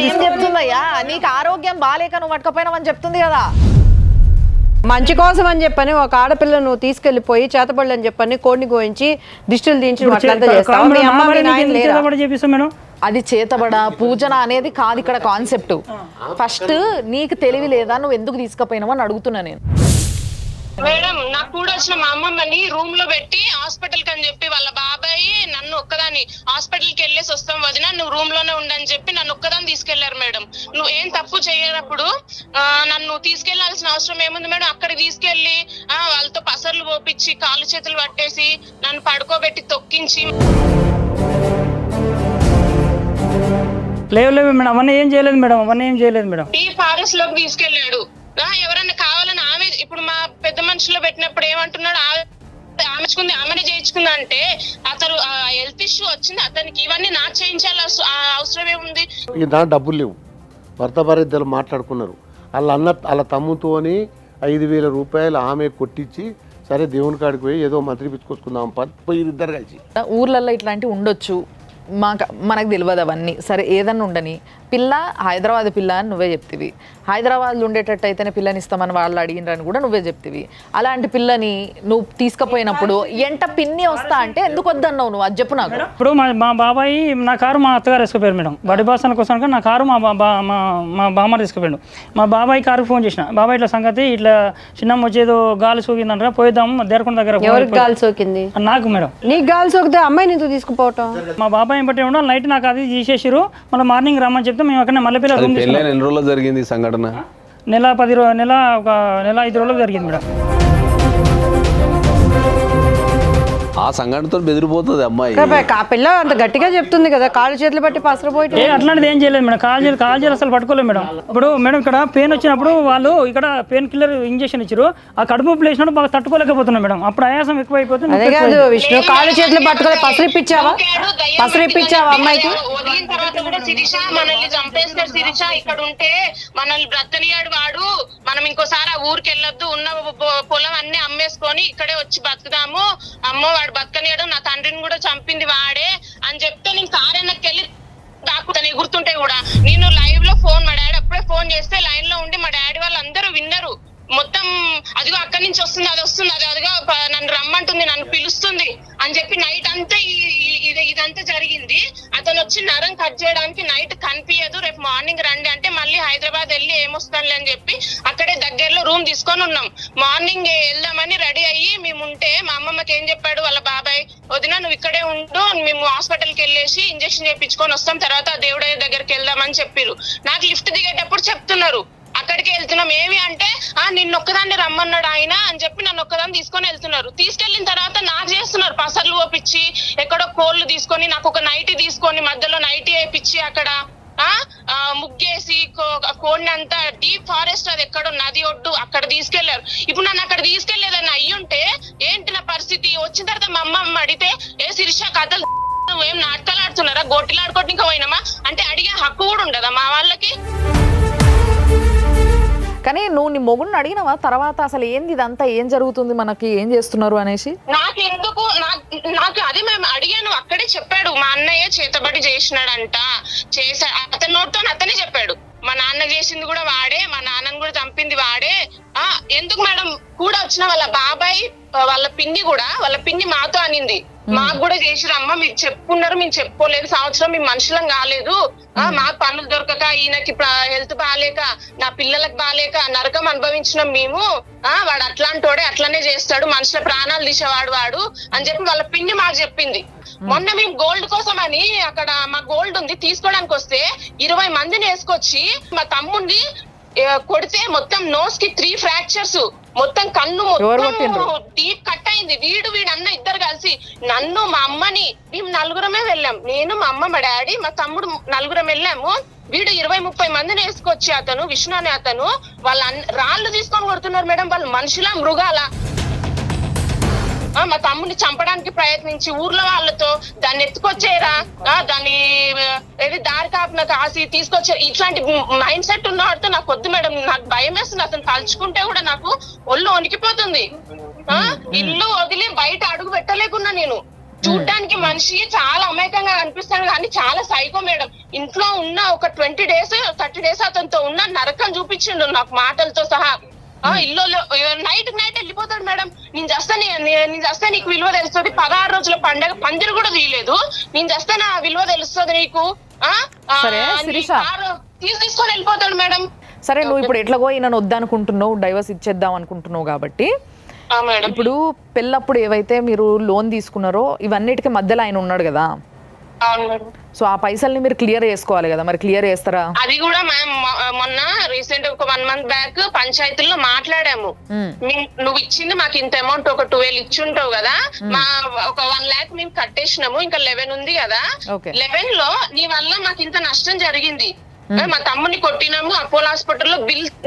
ఏం చెప్తుందయ్యా? నీకు ఆరోగ్యం బాగాలేక నువ్వు పట్టుకపోయినావని చెప్తుంది కదా. మంచి కోసం అని చెప్పని ఒక ఆడపిల్ల నువ్వు తీసుకెళ్లిపోయి చేతబడులు అని చెప్పని కోడిని గోయించి దిష్టిలు దించి అట్లంతా చేస్తావు. మీ అమ్మ మీ నాయన లేరా? చేపిస్తాం మేడం. అది చేతబడ పూజన అనేది కాదు ఇక్కడ కాన్సెప్ట్. ఫస్ట్ నీకు తెలివి లేదా, నువ్వు ఎందుకు తీసుకుపోయినావు అని అడుగుతున్నా నేను. మేడం నాకు కూడా వచ్చిన మా అమ్మమ్మని రూమ్ లో పెట్టి హాస్పిటల్ కి అని చెప్పి వాళ్ళ బాబాయ్ నన్ను ఒక్కదాన్ని హాస్పిటల్ కి వెళ్ళేసి వస్తాం వదిన, నువ్వు రూమ్ లోనే ఉండని చెప్పి నన్ను ఒక్కదాన్ని తీసుకెళ్లారు మేడం. నువ్వు ఏం తప్పు చేయనప్పుడు నన్ను తీసుకెళ్లాల్సిన అవసరం ఏముంది మేడం? అక్కడికి తీసుకెళ్లి వాళ్ళతో పసర్లు పోపించి కాళ్ళు చేతులు పట్టేసి నన్ను పడుకోబెట్టి తొక్కించి. లేవు మేడం, అవన్నీ ఏం చేయలేదు మేడం. టీ ఫారెస్ట్ లోకి తీసుకెళ్లాడు. ఎవరన్నా కావాలని ఆమె ఇప్పుడు మా పెద్ద మనుషుల్లో పెట్టినప్పుడు ఏమంటున్నాడు, ఆమెచుకుంది ఆమెనే చేయించుకుంది అంటే అతను హెల్త్ ఇష్యూ వచ్చింది అతనికి, ఇవన్నీ నాకు చేయించాలి అవసరం ఏముంది? దాని డబ్బులు లేవు, భర్త భార్య ఇద్దరు మాట్లాడుకున్నారు. వాళ్ళ తమ్ముతోని 5,000 రూపాయలు ఆమె కొట్టించి సరే దేవుని కాడికి పోయి ఏదో మంత్రి పిచ్చుకొచ్చుకుందాం పోయి ఇద్దరు కలిసి. ఊర్లలో ఇట్లాంటివి ఉండొచ్చు, మనకు తెలియదు అవన్నీ. సరే ఏదన్నా ఉండని, పిల్ల హైదరాబాద్ పిల్ల అని నువ్వే చెప్తివి. హైదరాబాద్లో ఉండేటట్టు అయితేనే పిల్లని ఇస్తామని వాళ్ళు అడిగినరని కూడా నువ్వే చెప్తివి. అలాంటి పిల్లని నువ్వు తీసుకుపోయినప్పుడు ఎంట పిన్ని వస్తా అంటే ఎందుకు వద్దన్నావు నువ్వు? అది చెప్పు నాకు. ఇప్పుడు మా బాబాయ్ నా కారు మా అత్తగారు వేసుకుపోయారు మేడం. బడి బాసన కోసం నా కారు మా బామ్మ తీసుకుపోయాడు. మా బాబాయ్ కారుకు ఫోన్ చేసిన, బాబాయ్ ఇట్లా సంగతి ఇట్లా చిన్నమ్మ వచ్చేదో గాలి సోకిందంటారా, పోయిద్దాము దేరకొండ దగ్గర. ఎవరికి గాలి సోకింది? నాకు మేడం. నీకు గాలి సోకితే అమ్మాయిని ఎందుకు తీసుకుపోవటం? మా బాబాయ్ బట్టి ఉండాలి, నైట్ నాకు అది తీసేసారు, మళ్ళీ మార్నింగ్ రమ్మని చెప్తే మేము అక్కడ మల్లెపిల్ల రూమ్ తీసుకున్నాం. ఎన్ని రోజుల్లో జరిగింది సంఘటన? నెల 5 రోజులకు జరిగింది మేడం. ఆ సంఘటనతో బెదిరిపోతుంది అమ్మాయి. ఆ పిల్ల అంత గట్టిగా చెప్తుంది కదా, కాళ్ళు చేతులు బట్టి పసరపోయి. అట్లాంటిది ఏం చేయలేదు మేడం. కాలు అసలు పట్టుకోలేదు మేడం. ఇప్పుడు మేడం ఇక్కడ పెయిన్ వచ్చినప్పుడు వాళ్ళు ఇక్కడ పెయిన్ కిల్లర్ ఇంజెక్షన్ ఇచ్చారు, ఆ కడుపు వేసినప్పుడు బాగా తట్టుకోలేకపోతున్నాం మేడం. అప్పుడు ఆయాసం ఎక్కువైపోతుంది. అదే కాదు విష్ణు, కాళ్ళు చేతులు పట్టుకోలేదు, పసరిప్పించావా అమ్మాయికి? వదిలిన తర్వాత కూడా శిరీష మనల్ని చంపేస్తాడు, శిరీష ఇక్కడ ఉంటే మనల్ని బ్రతనియాడు వాడు, మనం ఇంకోసారి ఆ ఊరికి వెళ్ళొద్దు, ఉన్న పొలం అన్ని అమ్మేసుకొని ఇక్కడే వచ్చి బతుకుదాము, అమ్మో వాడు బతకనియడం, నా తండ్రిని కూడా చంపింది వాడే అని చెప్తే నేను కారెనక్కి వెళ్ళి దాక్కుతాను ఎగురుతుంటే కూడా. నేను లైవ్ లో ఫోన్, మా డాడీ అప్పుడే ఫోన్ చేస్తే లైన్ లో ఉండి మా డాడీ వాళ్ళు అందరూ విన్నారు మొత్తం. అదిగో అక్కడి నుంచి వస్తుంది, అది వస్తుంది, అదిగో నన్ను రమ్మంటుంది, నన్ను పిలుస్తుంది అని చెప్పి నైట్ అంతా ఇదంతా జరిగింది. అతను వచ్చి నరం కట్ చేయడానికి నైట్ కనిపించదు, రేపు మార్నింగ్ రండి అంటే మళ్ళీ హైదరాబాద్ వెళ్ళి ఏమొస్తానులే అని చెప్పి అక్కడే దగ్గరలో రూమ్ తీసుకొని ఉన్నాం. మార్నింగ్ వెళ్దామని రెడీ అయ్యి మేము ఉంటే మా అమ్మమ్మకి ఏం చెప్పాడు వాళ్ళ బాబాయ్, వదినా నువ్వు ఇక్కడే ఉండు, మేము హాస్పిటల్కి వెళ్ళేసి ఇంజక్షన్ చేయించుకొని వస్తాం, తర్వాత దేవుడయ్య దగ్గరికి వెళ్దామని చెప్పారు. నాకు లిఫ్ట్ దిగేటప్పుడు చెప్తున్నారు అక్కడికి వెళ్తున్నాం, ఏమి అంటే నిన్నొక్కదాన్ని రమ్మన్నాడు ఆయన అని చెప్పి నన్ను ఒక్కదాన్ని తీసుకొని వెళ్తున్నారు. తీసుకెళ్లిన తర్వాత నాకు చేస్తున్నారు పసర్లు ఓపించి, ఎక్కడో కోళ్ళు తీసుకొని నాకు ఒక నైటీ తీసుకొని మధ్యలో నైటీ వేయించి అక్కడ ముగ్గేసి కోడిని అంతా డీప్ ఫారెస్ట్, అది ఎక్కడో నది ఒడ్డు అక్కడ తీసుకెళ్లారు. ఇప్పుడు నన్ను అక్కడ తీసుకెళ్లేదని అయ్యుంటే ఏంటి నా పరిస్థితి? వచ్చిన తర్వాత మా అమ్మ అడిగితే ఏ శిరీష కథలు నువ్వేం నాటకాలు ఆడుతున్నారా, గోటిలు ఆడుకోవడానికి పోయినామా అంటే అడిగే హక్కు కూడా ఉండదా మా వాళ్ళకి? కానీ నువ్వు నీ మొగుడిని అడిగినావా తర్వాత అసలు ఏంది ఇదంతా, ఏం జరుగుతుంది, మనకి ఏం చేస్తున్నారు అనేసి? నాకు అది మేము అడిగాను, అక్కడే చెప్పాడు మా అన్నయ్య చేతబడి చేసినాడంట, అతని నోటితో అతనే చెప్పాడు. మా నాన్న చేసింది కూడా వాడే, మా నాన్నని కూడా చంపింది వాడే. ఎందుకు మేడం కూడా వచ్చిన వాళ్ళ బాబాయ్ వాళ్ళ పిన్ని మాతో అనింది, మాకు కూడా చేసిరమ్మ, మీరు చెప్పుకున్నారు మేము చెప్పుకోలేదు, సంవత్సరం మేము మనుషులం కాలేదు, మాకు పనులు దొరకక, ఈయనకి హెల్త్ బాగాలేక, నా పిల్లలకు బాగాలేక నరకం అనుభవించినాం మేము, వాడు అట్లాంటోడే అట్లనే చేస్తాడు, మనుషుల ప్రాణాలు తీసేవాడు వాడు అని చెప్పి వాళ్ళ పిన్ని మాకు చెప్పింది. మొన్న మేము గోల్డ్ కోసం అని అక్కడ మా గోల్డ్ ఉంది తీసుకోవడానికి వస్తే 20 మందిని వేసుకొచ్చి మా తమ్ముడిని కొడితే మొత్తం నోస్ కి 3 ఫ్రాక్చర్స్, మొత్తం కన్ను మొత్తం డీప్ కట్ అయింది. వీడు అన్న ఇద్దరు కలిసి నన్ను మా అమ్మని, మేము 4 వెళ్ళాం, నేను మా అమ్మ మా డాడీ మా తమ్ముడు 4 వెళ్ళాము. వీడు 20-30 మందిని వేసుకొచ్చి అతను విష్ణు అనే అతను వాళ్ళ రాళ్ళు తీసుకొని కొడుతున్నారు మేడం. వాళ్ళు మనుషుల మృగాల మా తమ్ముడిని చంపడానికి ప్రయత్నించి ఊర్లో వాళ్ళతో దాన్ని ఎత్తుకొచ్చేరా, దాన్ని ఏది దారి కాపున కాసి తీసుకొచ్చారు. ఇట్లాంటి మైండ్ సెట్ ఉన్నవాడితో నాకు వద్దు మేడం, నాకు భయం వేస్తుంది. అతను తలుచుకుంటే కూడా నాకు ఒళ్ళు వణికిపోతుంది. ఇల్లు వదిలి బయట అడుగు పెట్టలేకున్నా నేను. చూడ్డానికి మనిషి చాలా అమాయకంగా కనిపిస్తాను కానీ చాలా సైకో మేడం. ఇంట్లో ఉన్న ఒక 20 days 30 days అతనితో ఉన్న నరకం చూపించిండు నాకు మాటలతో సహా. ఇల్లు నైట్ వెళ్ళిపోతాడు మేడం. నేను చేస్తే నీకు విలువ తెలుస్తుంది. 16 రోజుల పండగ పందిరి కూడా తీయలేదు. నేను చేస్తే నా విలువ తెలుస్తుంది నీకు. సరే శిరీష, తీసుకొని వెళ్ళిపోతాడు మేడం. సరే నువ్వు ఇప్పుడు ఎట్లాగో ఈయన వద్దనుకుంటున్నావు, డైవర్స్ ఇచ్చేద్దాం అనుకుంటున్నావు కాబట్టి ఇప్పుడు పెళ్ళప్పుడు ఏవైతే మీరు లోన్ తీసుకున్నారో ఇవన్నిటికీ మధ్యలో ఆయన ఉన్నాడు కదా, సో ఆ పైసల్ని మీరు క్లియర్ చేసుకోవాలి కదా, మరి క్లియర్ చేస్తారా? అది కూడా మ్యామ్ మొన్న రీసెంట్ ఒక 1 month బ్యాక్ పంచాయతీల్లో మాట్లాడాము. నువ్వు ఇచ్చింది మాకు ఇంత అమౌంట్ ఒక 12 ఇచ్చుంటావు కదా, మా ఒక 1 lakh మేము కట్టేసినాము, ఇంకా 11 ఉంది కదా, 11 లో నీ వల్ల మాకు ఇంత నష్టం జరిగింది. మా తమ్ముని కొట్టినాము, అపోలో హాస్పిటల్లో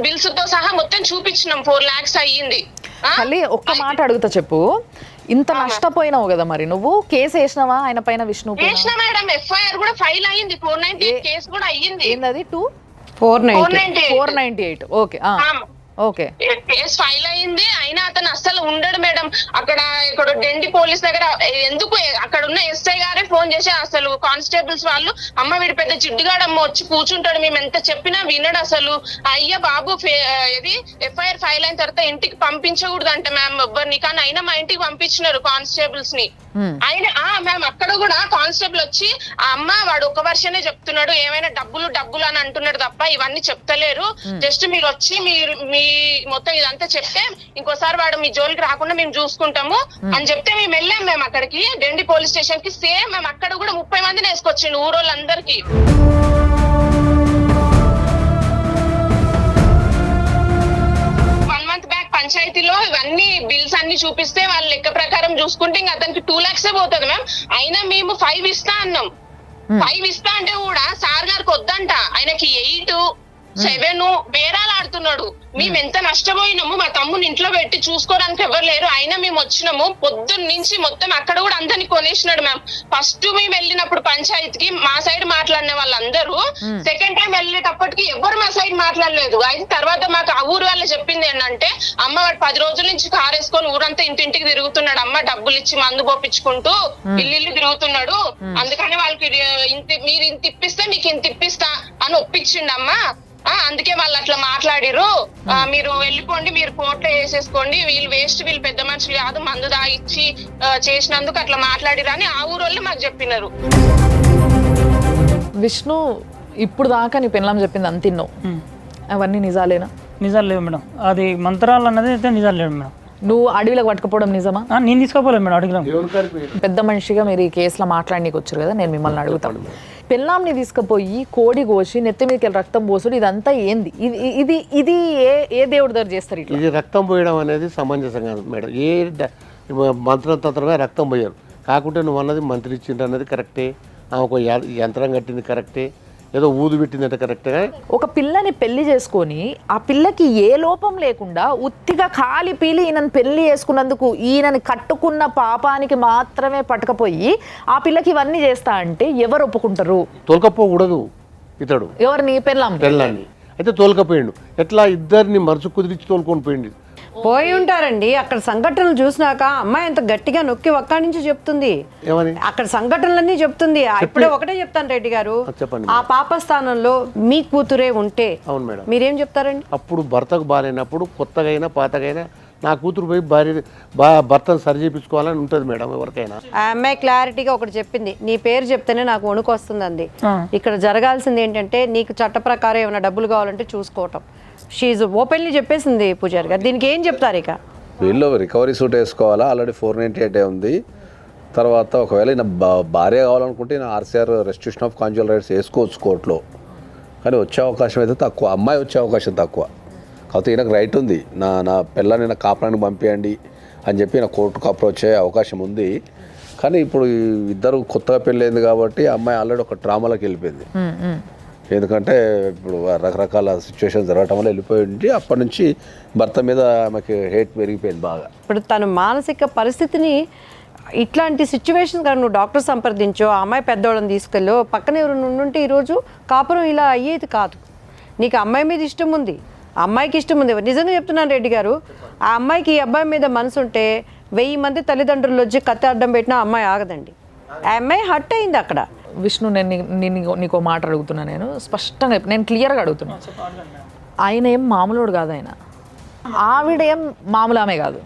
బిల్స్ తో సహా మొత్తం చూపించినాం, 4 lakhs అయ్యింది. మళ్ళీ ఒక్క మాట అడుగుతా చెప్పు, ఇంత నష్టపోయినావు కదా, మరి నువ్వు కేసు వేసినావా ఆయన పైన? విష్ణు వేసిన మేడం, FIR కూడా ఫైల్ అయ్యింది, 498 కేసు కూడా అయ్యింది. ఏంది 498? ఓకే ఓకే, కేసు ఫైల్ అయింది. అయినా అతను అస్సలు ఉండడు మేడం. అక్కడ డెండి పోలీస్ దగ్గర ఎందుకు అక్కడ ఉన్న ఎస్ఐ గారే ఫోన్ చేసి అసలు కానిస్టేబుల్స్ వాళ్ళు, అమ్మ వీడి పెద్ద జిడ్డుగాడమ్మ వచ్చి కూర్చుంటాడు, మేము ఎంత చెప్పినా వినడు అసలు. అయ్యా బాబు ఇది FIR ఫైల్ అయిన తర్వాత ఇంటికి పంపించకూడదు అంటే మ్యామ్ ఎవ్వరిని, కానీ అయినా మా ఇంటికి పంపించినారు కానిస్టేబుల్స్ ని. ఆయన మ్యామ్ అక్కడ కూడా కానిస్టేబుల్ వచ్చి ఆ అమ్మ వాడు ఒక వర్షనే చెప్తున్నాడు, ఏమైనా డబ్బులు అని అంటున్నాడు తప్ప ఇవన్నీ చెప్తలేరు, జస్ట్ మీరు వచ్చి మీ మొత్తం ఇదంతా చెప్తే ఇంకోసారి వాడు మీ జోలికి రాకుండా మేము చూసుకుంటాము అని చెప్తే మేము వెళ్ళాం మేము అక్కడికి డెండి పోలీస్ స్టేషన్ కి. సేమ్ మేము అక్కడ కూడా 30 మందిని వేసుకొచ్చిండు ఊరోళ్ళందరికీ. పంచాయతీలో ఇవన్నీ బిల్స్ అన్ని చూపిస్తే వాళ్ళ లెక్క ప్రకారం చూసుకుంటే ఇంకా అతనికి 2 lakhs పోతుంది మ్యామ్. అయినా మేము 5 ఇస్తా అన్నాం. 5 ఇస్తా అంటే కూడా సార్ గారికి వద్దంట, ఆయనకి 8, 7 బేరాలు ఆడుతున్నాడు. మేము ఎంత నష్టపోయినాము, మా తమ్ముని ఇంట్లో పెట్టి చూసుకోవడానికి ఎవరు లేరు, అయినా మేము వచ్చినాము. పొద్దున్న నుంచి మొత్తం అక్కడ కూడా అందరిని కొనేసినాడు మ్యామ్. ఫస్ట్ మేము వెళ్ళినప్పుడు పంచాయతీకి మా సైడ్ మాట్లాడిన వాళ్ళందరూ, సెకండ్ టైం వెళ్ళేటప్పటికి ఎవరు మా సైడ్ మాట్లాడలేదు. అయితే తర్వాత మాకు ఆ ఊరు వాళ్ళు చెప్పింది ఏంటంటే, అమ్మ వాడు 10 రోజుల నుంచి కారు వేసుకొని ఊరంతా ఇంటింటికి తిరుగుతున్నాడు, అమ్మ డబ్బులు ఇచ్చి మందు పోపించుకుంటూ ఇల్లు తిరుగుతున్నాడు, అందుకని వాళ్ళకి మీరు ఇంత ఇప్పిస్తే మీకు ఇంత ఇప్పిస్తా అని ఒప్పించిండు అమ్మ. అందుకే వాళ్ళు అట్లా మాట్లాడిరు, మీరు వెళ్ళిపోండి, మీరు కోర్టులో వేసేసుకోండి, వీళ్ళు వేస్ట్, వీళ్ళు పెద్ద మనుషులు కాదు, మందు దాగిచ్చి చేసినందుకు అట్లా మాట్లాడిరు అని ఆ ఊరోళ్ళు మాకు చెప్పినారు. విష్ణు ఇప్పుడు దాకా నీ పెళ్ళాం చెప్పింది అంత తిన్నావు, అవన్నీ నిజాలేనా? నిజాలు లేవు మేడం, అది మంత్రాలు అన్నది అయితే నిజాలు లేవు మేడం. నువ్వు అడవిలోకి పట్టుకపోవడం నిజమా? నేను తీసుకోపోలేదు మేడం అడవిలో. పెద్ద మనిషిగా మీరు ఈ కేసులో మాట్లాడనీకి వచ్చారు కదా, నేను మిమ్మల్ని అడుగుతాను, పెళ్ళాంని తీసుకుపోయి కోడి కోసి నెత్తి మీదకి రక్తం పోసుడు ఇదంతా ఏంది? ఇది ఇది ఏ దేవుడి దగ్గర చేస్తారు ఇట్లా? ఇది రక్తం పోయడం అనేది సమంజసం కాదు మేడం. ఏ మంత్రతంత్రమే రక్తం పోయారు. కాకుంటే నువ్వు అన్నది మంత్రి ఇచ్చిండ్రు అన్నది కరెక్టే, ఒక యంత్రం కట్టింది కరెక్టే, ఏదో ఊదు పెట్టిందంటే కరెక్ట్గా. ఒక పిల్లని పెళ్లి చేసుకొని ఆ పిల్లకి ఏ లోపం లేకుండా ఉత్తిగా కాలి పీలి ఈయనని పెళ్లి చేసుకున్నందుకు ఈయనని కట్టుకున్న పాపానికి మాత్రమే పట్టుకపోయి ఆ పిల్లకి ఇవన్నీ చేస్తా అంటే ఎవరు ఒప్పుకుంటారు? తోలుకపోకూడదు ఇతడు. ఎవరిని? పెళ్ళాన్ని. అయితే తోలుకపోయిండు. ఎట్లా ఇద్దరిని మనసు కుదిరించి తోలుకొని పోయింది. పోయి ఉంటారండి. అక్కడ సంఘటనలు చూసినాక అమ్మాయి ఎంత గట్టిగా నొక్కి ఒక్కడి నుంచి చెప్తుంది, అక్కడ సంఘటనలన్నీ చెప్తుంది. ఇప్పుడే ఒకటే చెప్తాను రెడ్డి గారు, ఆ పాప స్థానంలో మీ కూతురే ఉంటే అవును మేడం మీరేం చెప్తారండి? అప్పుడు భర్తకు బాగాలేనప్పుడు కొత్తగా అయినా పాతగైనా నా కూతురు పోయి భర్తను సరి చేయించుకోవాలని ఉంటుంది మేడం ఎవరికైనా. ఆ అమ్మాయి క్లారిటీగా ఒకటి చెప్పింది, నీ పేరు చెప్తేనే నాకు వణుకు వస్తుంది అంది. ఇక్కడ జరగాల్సింది ఏంటంటే నీకు చట్ట ప్రకారం ఏమైనా డబ్బులు కావాలంటే చూసుకోవటం. షీజ్ ఓపెన్లీ చెప్పేసింది పూజారి గారు. దీనికి ఏం చెప్తారు? ఇక వీళ్ళు రికవరీ సూట్ వేసుకోవాలా, ఆల్రెడీ 498 ఉంది. తర్వాత ఒకవేళ ఈయన భార్య కావాలనుకుంటే ఈయన RCR రెస్ట్రిక్షన్ ఆఫ్ కాన్జువల్ రైట్స్ వేసుకోవచ్చు కోర్టులో, కానీ వచ్చే అవకాశం అయితే తక్కువ, అమ్మాయి వచ్చే అవకాశం తక్కువ. కాకపోతే ఈయనకు రైట్ ఉంది, నా పిల్లని నా కాపురానికి పంపించండి అని చెప్పి నా కోర్టుకు అప్రోచ్ అయ్యే అవకాశం ఉంది. కానీ ఇప్పుడు ఇద్దరు కొత్తగా పెళ్ళైంది కాబట్టి అమ్మాయి ఆల్రెడీ ఒక ట్రామాలోకి వెళ్ళిపోయింది. ఎందుకంటే ఇప్పుడు రకరకాల సిచ్యువేషన్ జరగటం వల్ల వెళ్ళిపోయింది. అప్పటి నుంచి భర్త మీద ఆమెకి హేట్ పెరిగిపోయింది బాగా. ఇప్పుడు తన మానసిక పరిస్థితిని ఇట్లాంటి సిచ్యువేషన్స్ కానీ నువ్వు డాక్టర్ సంప్రదించో, ఆ అమ్మాయి పెద్దవాళ్ళని తీసుకెళ్ళో, పక్కన ఎవరు ఉంటే ఈరోజు కాపురం ఇలా అయ్యేది కాదు. నీకు అమ్మాయి మీద ఇష్టం ఉంది, అమ్మాయికి ఇష్టం ఉంది. నిజంగా చెప్తున్నాను రెడ్డి గారు, ఆ అమ్మాయికి ఈ అబ్బాయి మీద మనసు ఉంటే 1000 మంది తల్లిదండ్రులు వచ్చి కత్తి అడ్డం పెట్టినా అమ్మాయి ఆగదండి. ఆ అమ్మాయి హట్ అయింది అక్కడ. విష్ణు, నేను నీకు మాట అడుగుతున్నా, నేను స్పష్టంగా నేను క్లియర్గా అడుగుతున్నా. ఆయన ఏం మామూలుడు కాదు, ఆయన ఆవిడేం మామూలు ఆమె కాదు,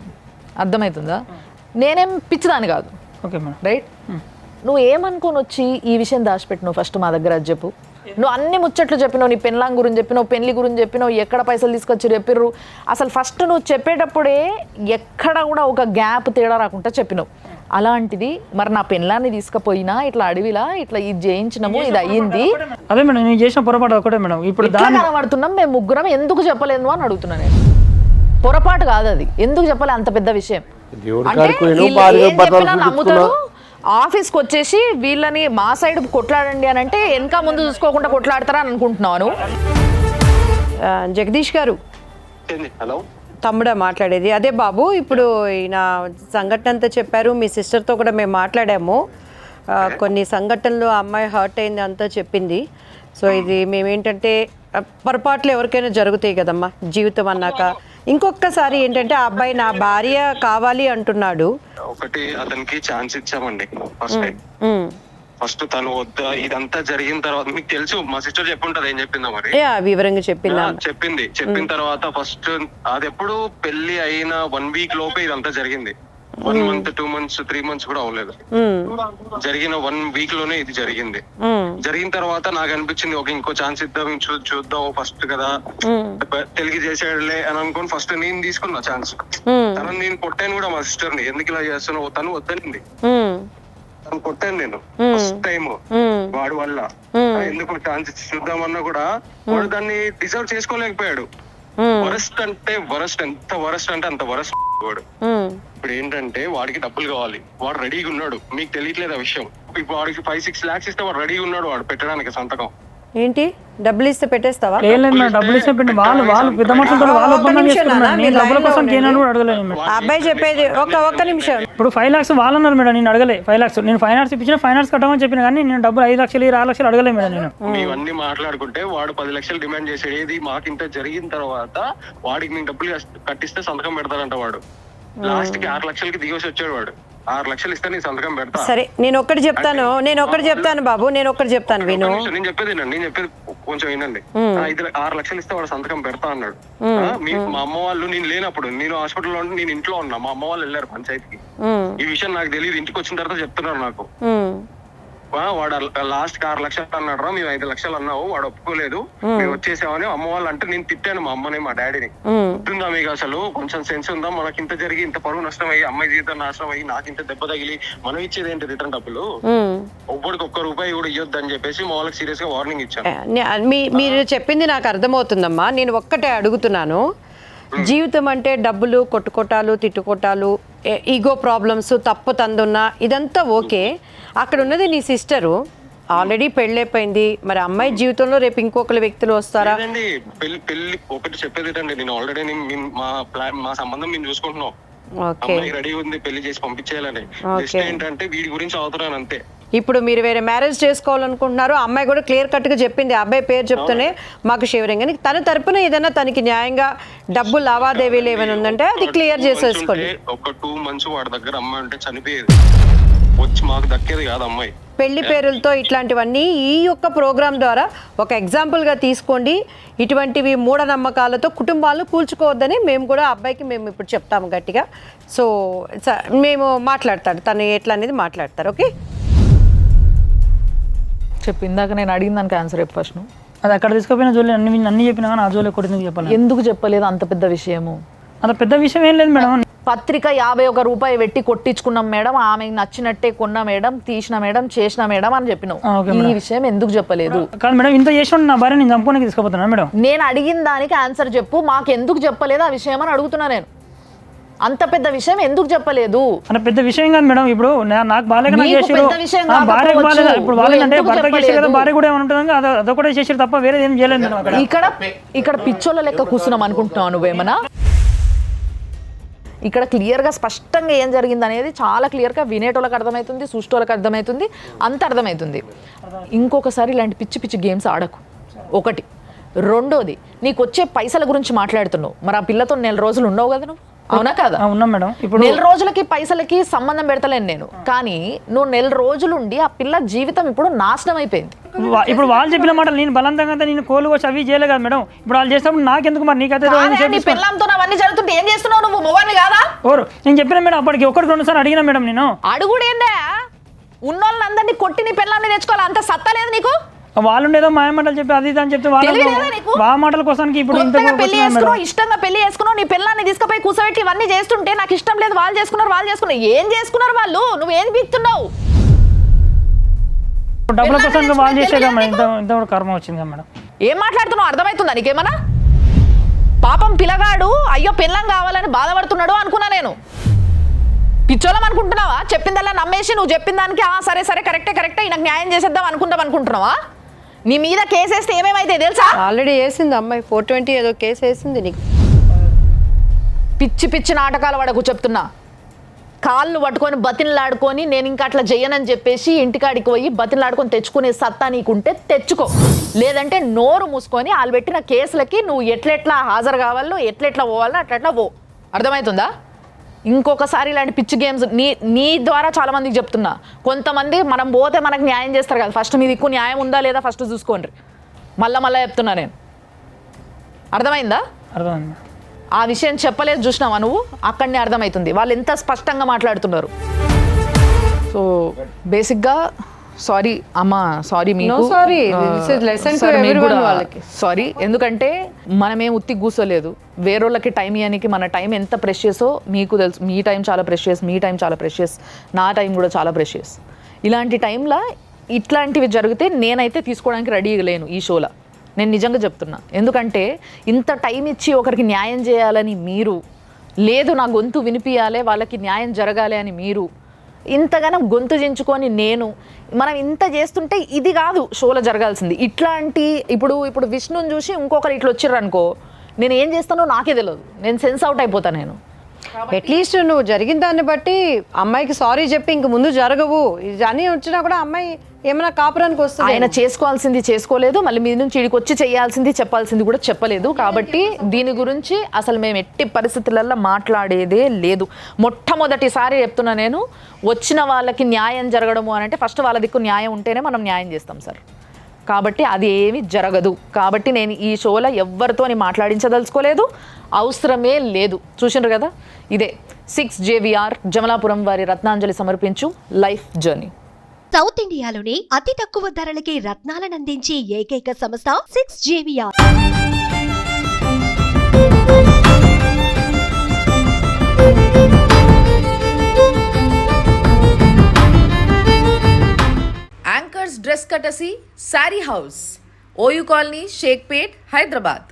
అర్థమవుతుందా? నేనేం పిచ్చిదాన్ని కాదు, ఓకే మేడం. రైట్? నువ్వు ఏమనుకొని వచ్చి ఈ విషయం దాచిపెట్టినావు ఫస్ట్ మా దగ్గర? అది చెప్పు. నువ్వు అన్ని ముచ్చట్లు చెప్పినావు, నీ పెళ్ళాం గురించి చెప్పినావు, పెళ్లి గురించి చెప్పినావు, ఎక్కడ పైసలు తీసుకొచ్చి చెప్పిర్రు. అసలు ఫస్ట్ నువ్వు చెప్పేటప్పుడే ఎక్కడ కూడా ఒక గ్యాప్ తేడా రాకుండా చెప్పినావు. అలాంటిది మరి నా పెళ్ళాన్ని తీసుకుపోయినా ఇట్లా అడవిలా ఇట్లా ఇది చేయించినాము, ఇది అయ్యింది. అదే మేడం, నేను చేసిన పొరపాటు ఒకటే మేడం. ఇప్పుడు దాన్ని కనబడుతున్నాం మేము ముగ్గురం, ఎందుకు చెప్పలేదు అని అడుగుతున్నా నేను. పొరపాటు కాదు అది, ఎందుకు చెప్పలే అంత పెద్ద విషయం? అంటే నమ్ముతారు. ఆఫీస్కి వచ్చేసి వీళ్ళని మా సైడ్ కొట్లాడండి అని అంటే వెనక ముందు చూసుకోకుండా కొట్లాడతారా అని అనుకుంటున్నాను. జగదీష్ గారు, హలో, తమ్ముడా మాట్లాడేది? అదే బాబు, ఇప్పుడు ఈయన సంఘటన అంతా చెప్పారు, మీ సిస్టర్తో కూడా మేము మాట్లాడాము. కొన్ని సంఘటనలు అమ్మాయి హర్ట్ అయింది అంతా చెప్పింది. సో ఇది మేమేంటంటే పొరపాట్లు ఎవరికైనా జరుగుతాయి కదమ్మా జీవితం అన్నాక. ఇంకొకసారి ఏంటంటే ఆ అబ్బాయి నా భార్య కావాలి అంటున్నాడు. ఒకటి అతనికి ఛాన్స్ ఇచ్చామండి ఫస్ట్ తను వద్దా ఇదంతా జరిగిన తర్వాత మీకు తెలుసు మా సిస్టర్ చెప్పుంటది ఏం చెప్పిందో మరి వివరంగా చెప్పిన తర్వాత ఫస్ట్ అది ఎప్పుడు పెళ్లి అయిన 1 వీక్ లోపే ఇదంతా జరిగింది. 1 మంత్ 2 మంత్స్ 3 మంత్స్ కూడా అవ్వలేదు. జరిగిన 1 వీక్ లోనే ఇది జరిగింది. జరిగిన తర్వాత నాకు అనిపించింది ఒక ఇంకో ఛాన్స్ ఇద్దాం, చూద్దాం ఫస్ట్ కదా తెలుగు చేసేయడలే అని అనుకుని ఫస్ట్ నేను తీసుకున్నా ఛాన్స్. తనని నేను కొట్టాను కూడా మా సిస్టర్ ని, ఎందుకు ఇలా చేస్తున్నావు, తను వద్దనింది. తను కొట్టాను నేను ఫస్ట్ టైం వాడి వల్ల. ఎందుకు ఛాన్స్ చూద్దామన్నా కూడా వాడు దాన్ని డిజర్వ్ చేసుకోలేకపోయాడు. వరస్ట్ అంటే వరస్ట్, ఎంత వరస్ట్ అంటే అంత వరస్ట్ వాడు. ఇప్పుడు ఏంటంటే వాడికి డబ్బులు కావాలి, వాడు రెడీగా ఉన్నాడు. మీకు తెలియట్లేదు ఆ విషయం. ఇప్పుడు వాడికి 5-6 lakhs ఇస్తే వాడు రెడీగా ఉన్నాడు వాడు పెట్టడానికి సంతకం. ఏంటి డబ్బులు ఇస్తే పెట్టేస్తావా? డబ్బులు ఇస్తే పెట్టి వాళ్ళు పెద్ద మనుషులతో వాళ్ళు ఒప్పందం చేసుకున్నారు. నేను డబ్బుల కోసం కేనాను కూడా అడగలేదు మేడం. అబ్బాయి చెప్పేది ఒక్క నిమిషం. ఇప్పుడు 5 lakhs వాళ్ళు అన్నారు మేడం, నేను అడగలే 5 lakhs. నేను ఫైనాన్స్ ఇప్పించిన ఫైనాన్స్ కట్టమని చెప్పిన కానీ నేను డబ్బులు 5 లక్షలు 6 లక్షలు అడగలేదు మేడం. నేను ఇవన్నీ మాట్లాడుకుంటే వాడు 10 లక్షలు డిమాండ్ చేసేది. ఏది మాకింత జరిగిన తర్వాత వాడికి నేను డబ్బులు కట్టిస్తే సంతకం పెడతానంట వాడు. లాస్ట్ కి 6 లక్షలకి దిగేసి వచ్చాడు వాడు. 6 లక్షలు ఇస్తే నేను సంతకం పెడతా. సరే నేను ఒక్కటి చెప్తాను బాబు, నేను ఒక్కటి చెప్తాను విను. నేను చెప్పేది కొంచెం వినండి. 6 లక్షలు ఇస్తే వాడు సంతకం పెడతా అన్నాడు. మా అమ్మ వాళ్ళు నేను లేనప్పుడు, నేను హాస్పిటల్లో ఉండి నేను ఇంట్లో ఉన్నా, మా అమ్మ వాళ్ళు వెళ్ళారు పంచాయతీకి. ఈ విషయం నాకు తెలియదు, ఇంటికి వచ్చిన తర్వాత చెప్తున్నారు నాకు. వాడు లాస్ట్ 6 లక్షలు అన్నాడు రా, మేము 5 లక్షలు అన్నావు, వాడు ఒప్పుకోలేదు, మేము వచ్చేసామని అమ్మ వాళ్ళు అంటే నేను తిట్టాను మా అమ్మని మా డాడీని. ఉందా మీకు అసలు కొంచెం సెన్స్ ఉందా? మనకి ఇంత జరిగి ఇంత పరువు నష్టం అయ్యి, అమ్మాయి జీవితం నాశనం అయ్యి, నాకు ఇంత దెబ్బ తగిలి మనం ఇచ్చేది ఏంటి రిటర్న్ డబ్బులు? ఒక్కడికి ₹1 కూడా ఇవ్వద్దు అని చెప్పేసి మా వాళ్ళకి సీరియస్ గా వార్నింగ్ ఇచ్చాను. మీరు చెప్పింది నాకు అర్థమవుతుందమ్మా. నేను ఒక్కటే అడుగుతున్నాను, జీవితం అంటే డబ్బులు, కొట్టుకోటాలు, తిట్టుకోటాలు, ఈగో ప్రాబ్లమ్స్, తప్పు తందున్నా ఇదంతా ఓకే. అక్కడ ఉన్నది నీ సిస్టరు, ఆల్రెడీ పెళ్ళైపోయింది. మరి అమ్మాయి జీవితంలో రేపు ఇంకొకరు వ్యక్తులు వస్తారా? పెళ్లి ఒకటి చెప్పేది ఏంటండి, నేను ఆల్రెడీ మా సంబంధం మేము చూసుకుంటున్నాం. అమ్మాయి రెడీ ఉంది, పెళ్లి చేసి పంపించేయాలని. జస్ట్ ఏంటంటే వీడి గురించి అవుతున్నాను అంతే. ఇప్పుడు మీరు వేరే మ్యారేజ్ చేసుకోవాలనుకుంటున్నారు, అమ్మాయి కూడా క్లియర్ కట్ గా చెప్పింది, అబ్బాయి పేరు చెప్తూనే మాకు షేవరింగ్ అని. తన తరపున ఏదైనా తనకి న్యాయంగా డబ్బు లావాదేవీలు ఏమైనా ఉందంటే అది క్లియర్ చేసేసుకోండి. ఒక 2 months వాడి దగ్గర అమ్మాయి ఉంటే చనిపోయేది, వచ్చి మాకు దక్కేది కాదు అమ్మాయి. పెళ్లి పేరులతో ఇట్లాంటివన్నీ ఈ యొక్క ప్రోగ్రామ్ ద్వారా ఒక ఎగ్జాంపుల్గా తీసుకోండి. ఇటువంటివి మూఢనమ్మకాలతో కుటుంబాలను కూల్చుకోవద్దని మేము కూడా అబ్బాయికి మేము ఇప్పుడు చెప్తాము గట్టిగా. సో మేము మాట్లాడతాడు, తను ఎట్లా అనేది మాట్లాడతారు. ఓకే చెప్పు. ఇందాక నేను అడిగిన దానికి ఆన్సర్ చెప్పు ఫస్ట్. అది అక్కడ తీసుకుపోయిన జోలి అన్ని చెప్పినా కానీ ఆ జోలి కొట్టింది చెప్పాలి. ఎందుకు చెప్పలేదు అంత పెద్ద విషయము? అంత పెద్ద విషయం ఏం లేదు మేడం. పత్రిక 51 రూపాయలు పెట్టి కొట్టించుకున్నాం మేడం, ఆమె నచ్చినట్టే కొన్నా మేడం, తీసిన మేడం, చేసిన మేడం అని చెప్పినావు. ఈ విషయం ఎందుకు చెప్పలేదు? కాదు మేడం, ఇంత చేసిన నా భార్య నేను చంపుకోనికి తీసుకుపోతున్నా మేడం. నేను అడిగిన దానికి ఆన్సర్ చెప్పు. మాకు ఎందుకు చెప్పలేదు ఆ విషయం అని అడుగుతున్నా నేను. అంత పెద్ద విషయం ఎందుకు చెప్పలేదు? అంత పెద్ద విషయం కాదు మేడం. ఇప్పుడు నాకు బాలేక భార్య బాలేదు, ఇప్పుడు బాలేదంటే భర్త చేసే కదా భార్య కూడా ఏమైనా ఉంటుంది, అదొకటే చేసారు తప్ప వేరే ఏం చేయలేదు మేడం. ఇక్కడ పిచ్చోళ్ళ లెక్క కూర్చున్నాం అనుకుంటున్నావు నువ్వేమన్నా? ఇక్కడ క్లియర్గా స్పష్టంగా ఏం జరిగింది అనేది చాలా క్లియర్గా వినేటోళ్ళకి అర్థమవుతుంది, చూసేటోళ్ళకి అర్థమవుతుంది, అంత అర్థమవుతుంది. ఇంకొకసారి ఇలాంటి పిచ్చి పిచ్చి గేమ్స్ ఆడకు. ఒకటి. రెండోది, నీకు వచ్చే పైసల గురించి మాట్లాడుతున్నావు. మరి ఆ పిల్లతో 4 రోజులు ఉన్నావు కదా నువ్వు. అవునా కదా? ఉన్నాం మేడం. ఇప్పుడు నెల రోజులకి పైసలకి సంబంధం పెడతలేను నేను, కానీ నువ్వు నెల రోజులుండి ఆ పిల్ల జీవితం ఇప్పుడు నాశనం అయిపోయింది. ఇప్పుడు వాళ్ళు చెప్పిన మాటలు నేను బలవంతంగా నేను కోలు వచ్చి అవి చేయలే కదా మేడం. ఇప్పుడు వాళ్ళు చేసినప్పుడు నాకెందుకు మరి? నీకైతే నీ పిల్లలతో అవన్నీ జరుగుతుంటే ఏం చేస్తున్నావు నువ్వు? మొబైల్ కాదా? ఓరు నేను చెప్పిన మేడం, అప్పటికి ఒకటి 2 సార్లు అడిగినా మేడం నేను. అడుగుడేందా? ఉన్నోళ్ళందరినీ కొట్టి నీ పిల్లల్ని తెచ్చుకోవాలి, అంత సత్తా లేదు నీకు? వాళ్ళు ఏదో మాయ మాటలు చెప్పి అది అని చెప్తే వాళ్ళ మాటల కోసానికి ఇప్పుడు పెళ్లి చేసుకున్నావు, ఇష్టంగా పెళ్లి చేసుకున్నావు, నీ పిల్లాన్ని తీసుకుపోయి కూర్చోబెట్టి ఇవన్నీ చేస్తుంటే నాకు ఇష్టం లేదు, వాళ్ళు చేసుకున్నారు. ఏం చేసుకున్నారు వాళ్ళు? నువ్వేం పీక్తున్నావు? డబ్బుల కోసం వాళ్ళు చేసేగా ఇంత కర్మ వచ్చింది కదా మేడం. ఏం మాట్లాడుతున్నావు? అర్థమవుతుందా నీకేమన్నా? పాపం పిల్లగాడు అయ్యో పిల్లం కావాలని బాధపడుతున్నాడు అనుకున్నా నేను. పిచ్చోళం అనుకుంటున్నావా? చెప్పిందల్లా నమ్మేసి నువ్వు చెప్పిన దానికి సరే కరెక్టే నాకు న్యాయం చేసేద్దాం అనుకుంటున్నావా? నీ మీద కేసు వేస్తే ఏమేమైతే తెలుసా? ఆల్రెడీ వేసింది అమ్మాయి, 420 ఏదో కేసు వేసింది నీకు. పిచ్చి నాటకాలు పడకు చెప్తున్నా. కాళ్ళు పట్టుకొని బతిన్లాడుకొని నేను ఇంకా అట్లా చెయ్యనని చెప్పేసి ఇంటికాడికి పోయి బతిన్లాడుకొని తెచ్చుకునే సత్తా నీకుంటే తెచ్చుకో, లేదంటే నోరు మూసుకొని వాళ్ళు పెట్టిన కేసులకి నువ్వు ఎట్లెట్లా హాజరు కావాలో ఎట్లెట్లా పోవాలో అట్లా పో. అర్థమవుతుందా? ఇంకొకసారి ఇలాంటి పిచ్చి గేమ్స్ నీ ద్వారా చాలా మందికి చెప్తున్నా. కొంతమంది మనం పోతే మనకు న్యాయం చేస్తారు కదా, ఫస్ట్ మీ దిక్కు న్యాయం ఉందా లేదా ఫస్ట్ చూసుకోండి. మళ్ళా చెప్తున్నా నేను. అర్థమైందా? అర్థమైంది. ఆ విషయం చెప్పలేదు చూసినావా నువ్వు? అక్కడనే అర్థమవుతుంది వాళ్ళు ఎంత స్పష్టంగా మాట్లాడుతున్నారు. సో బేసిక్గా సారీ అమ్మా, సారీ మీకు, సారీ. ఎందుకంటే మనమేం ఉత్తి కూర్చోలేదు, వేరేళ్ళకి టైం ఇవ్వడానికి మన టైం ఎంత ప్రెషియసో మీకు తెలుసు. మీ టైం చాలా ప్రెషియస్, మీ టైం చాలా ప్రెషియస్, నా టైం కూడా చాలా ప్రెషియస్. ఇలాంటి టైంలో ఇట్లాంటివి జరిగితే నేనైతే తీసుకోవడానికి రెడీగా లేను ఈ షోలో, నేను నిజంగా చెప్తున్నా. ఎందుకంటే ఇంత టైం ఇచ్చి ఒకరికి న్యాయం చేయాలని మీరు, లేదు నా గొంతు వినిపించాలి వాళ్ళకి న్యాయం జరగాలి అని మీరు ఇంతగానో గొంతు దించుకొని మనం ఇంత చేస్తుంటే ఇది కాదు షోలో జరగాల్సింది. ఇట్లాంటి ఇప్పుడు విష్ణుని చూసి ఇంకొకరు ఇట్లా వచ్చిర్రు అనుకో, నేను ఏం చేస్తానో నాకే తెలియదు, నేను సెన్స్ అవుట్ అయిపోతాను నేను. అట్లీస్ట్ నువ్వు జరిగిన దాన్ని బట్టి అమ్మాయికి సారీ చెప్పి ఇంక ముందు జరగవు అని వచ్చినా కూడా అమ్మాయి ఏమైనా కాపురానికి వస్తుంది. ఆయన చేసుకోవాల్సింది చేసుకోలేదు, మళ్ళీ మీ నుంచి ఇడికి వచ్చి చేయాల్సింది చెప్పాల్సింది కూడా చెప్పలేదు. కాబట్టి దీని గురించి అసలు మేము ఎట్టి పరిస్థితులలో మాట్లాడేదే లేదు. మొట్టమొదటిసారి చెప్తున్నా నేను, వచ్చిన వాళ్ళకి న్యాయం జరగడము అని అంటే ఫస్ట్ వాళ్ళ దిక్కు న్యాయం ఉంటేనే మనం న్యాయం చేస్తాం సార్. కాబట్టి అది ఏమీ జరగదు. కాబట్టి నేను ఈ షోలో ఎవరితోని మాట్లాడించదలుచుకోలేదు, అవసరమే లేదు. చూసినారు కదా, ఇదే 6JVR జమలాపురం వారి రత్నాంజలి సమర్పించు లైఫ్ జర్నీ. సౌత్ ఇండియాలోనే అతి తక్కువ ధరలకి రత్నాలను అందించే ఏకైక సంస్థ 6JVR. Anchors dress courtesy sari house, OU colony, Sheikhpet, Hyderabad.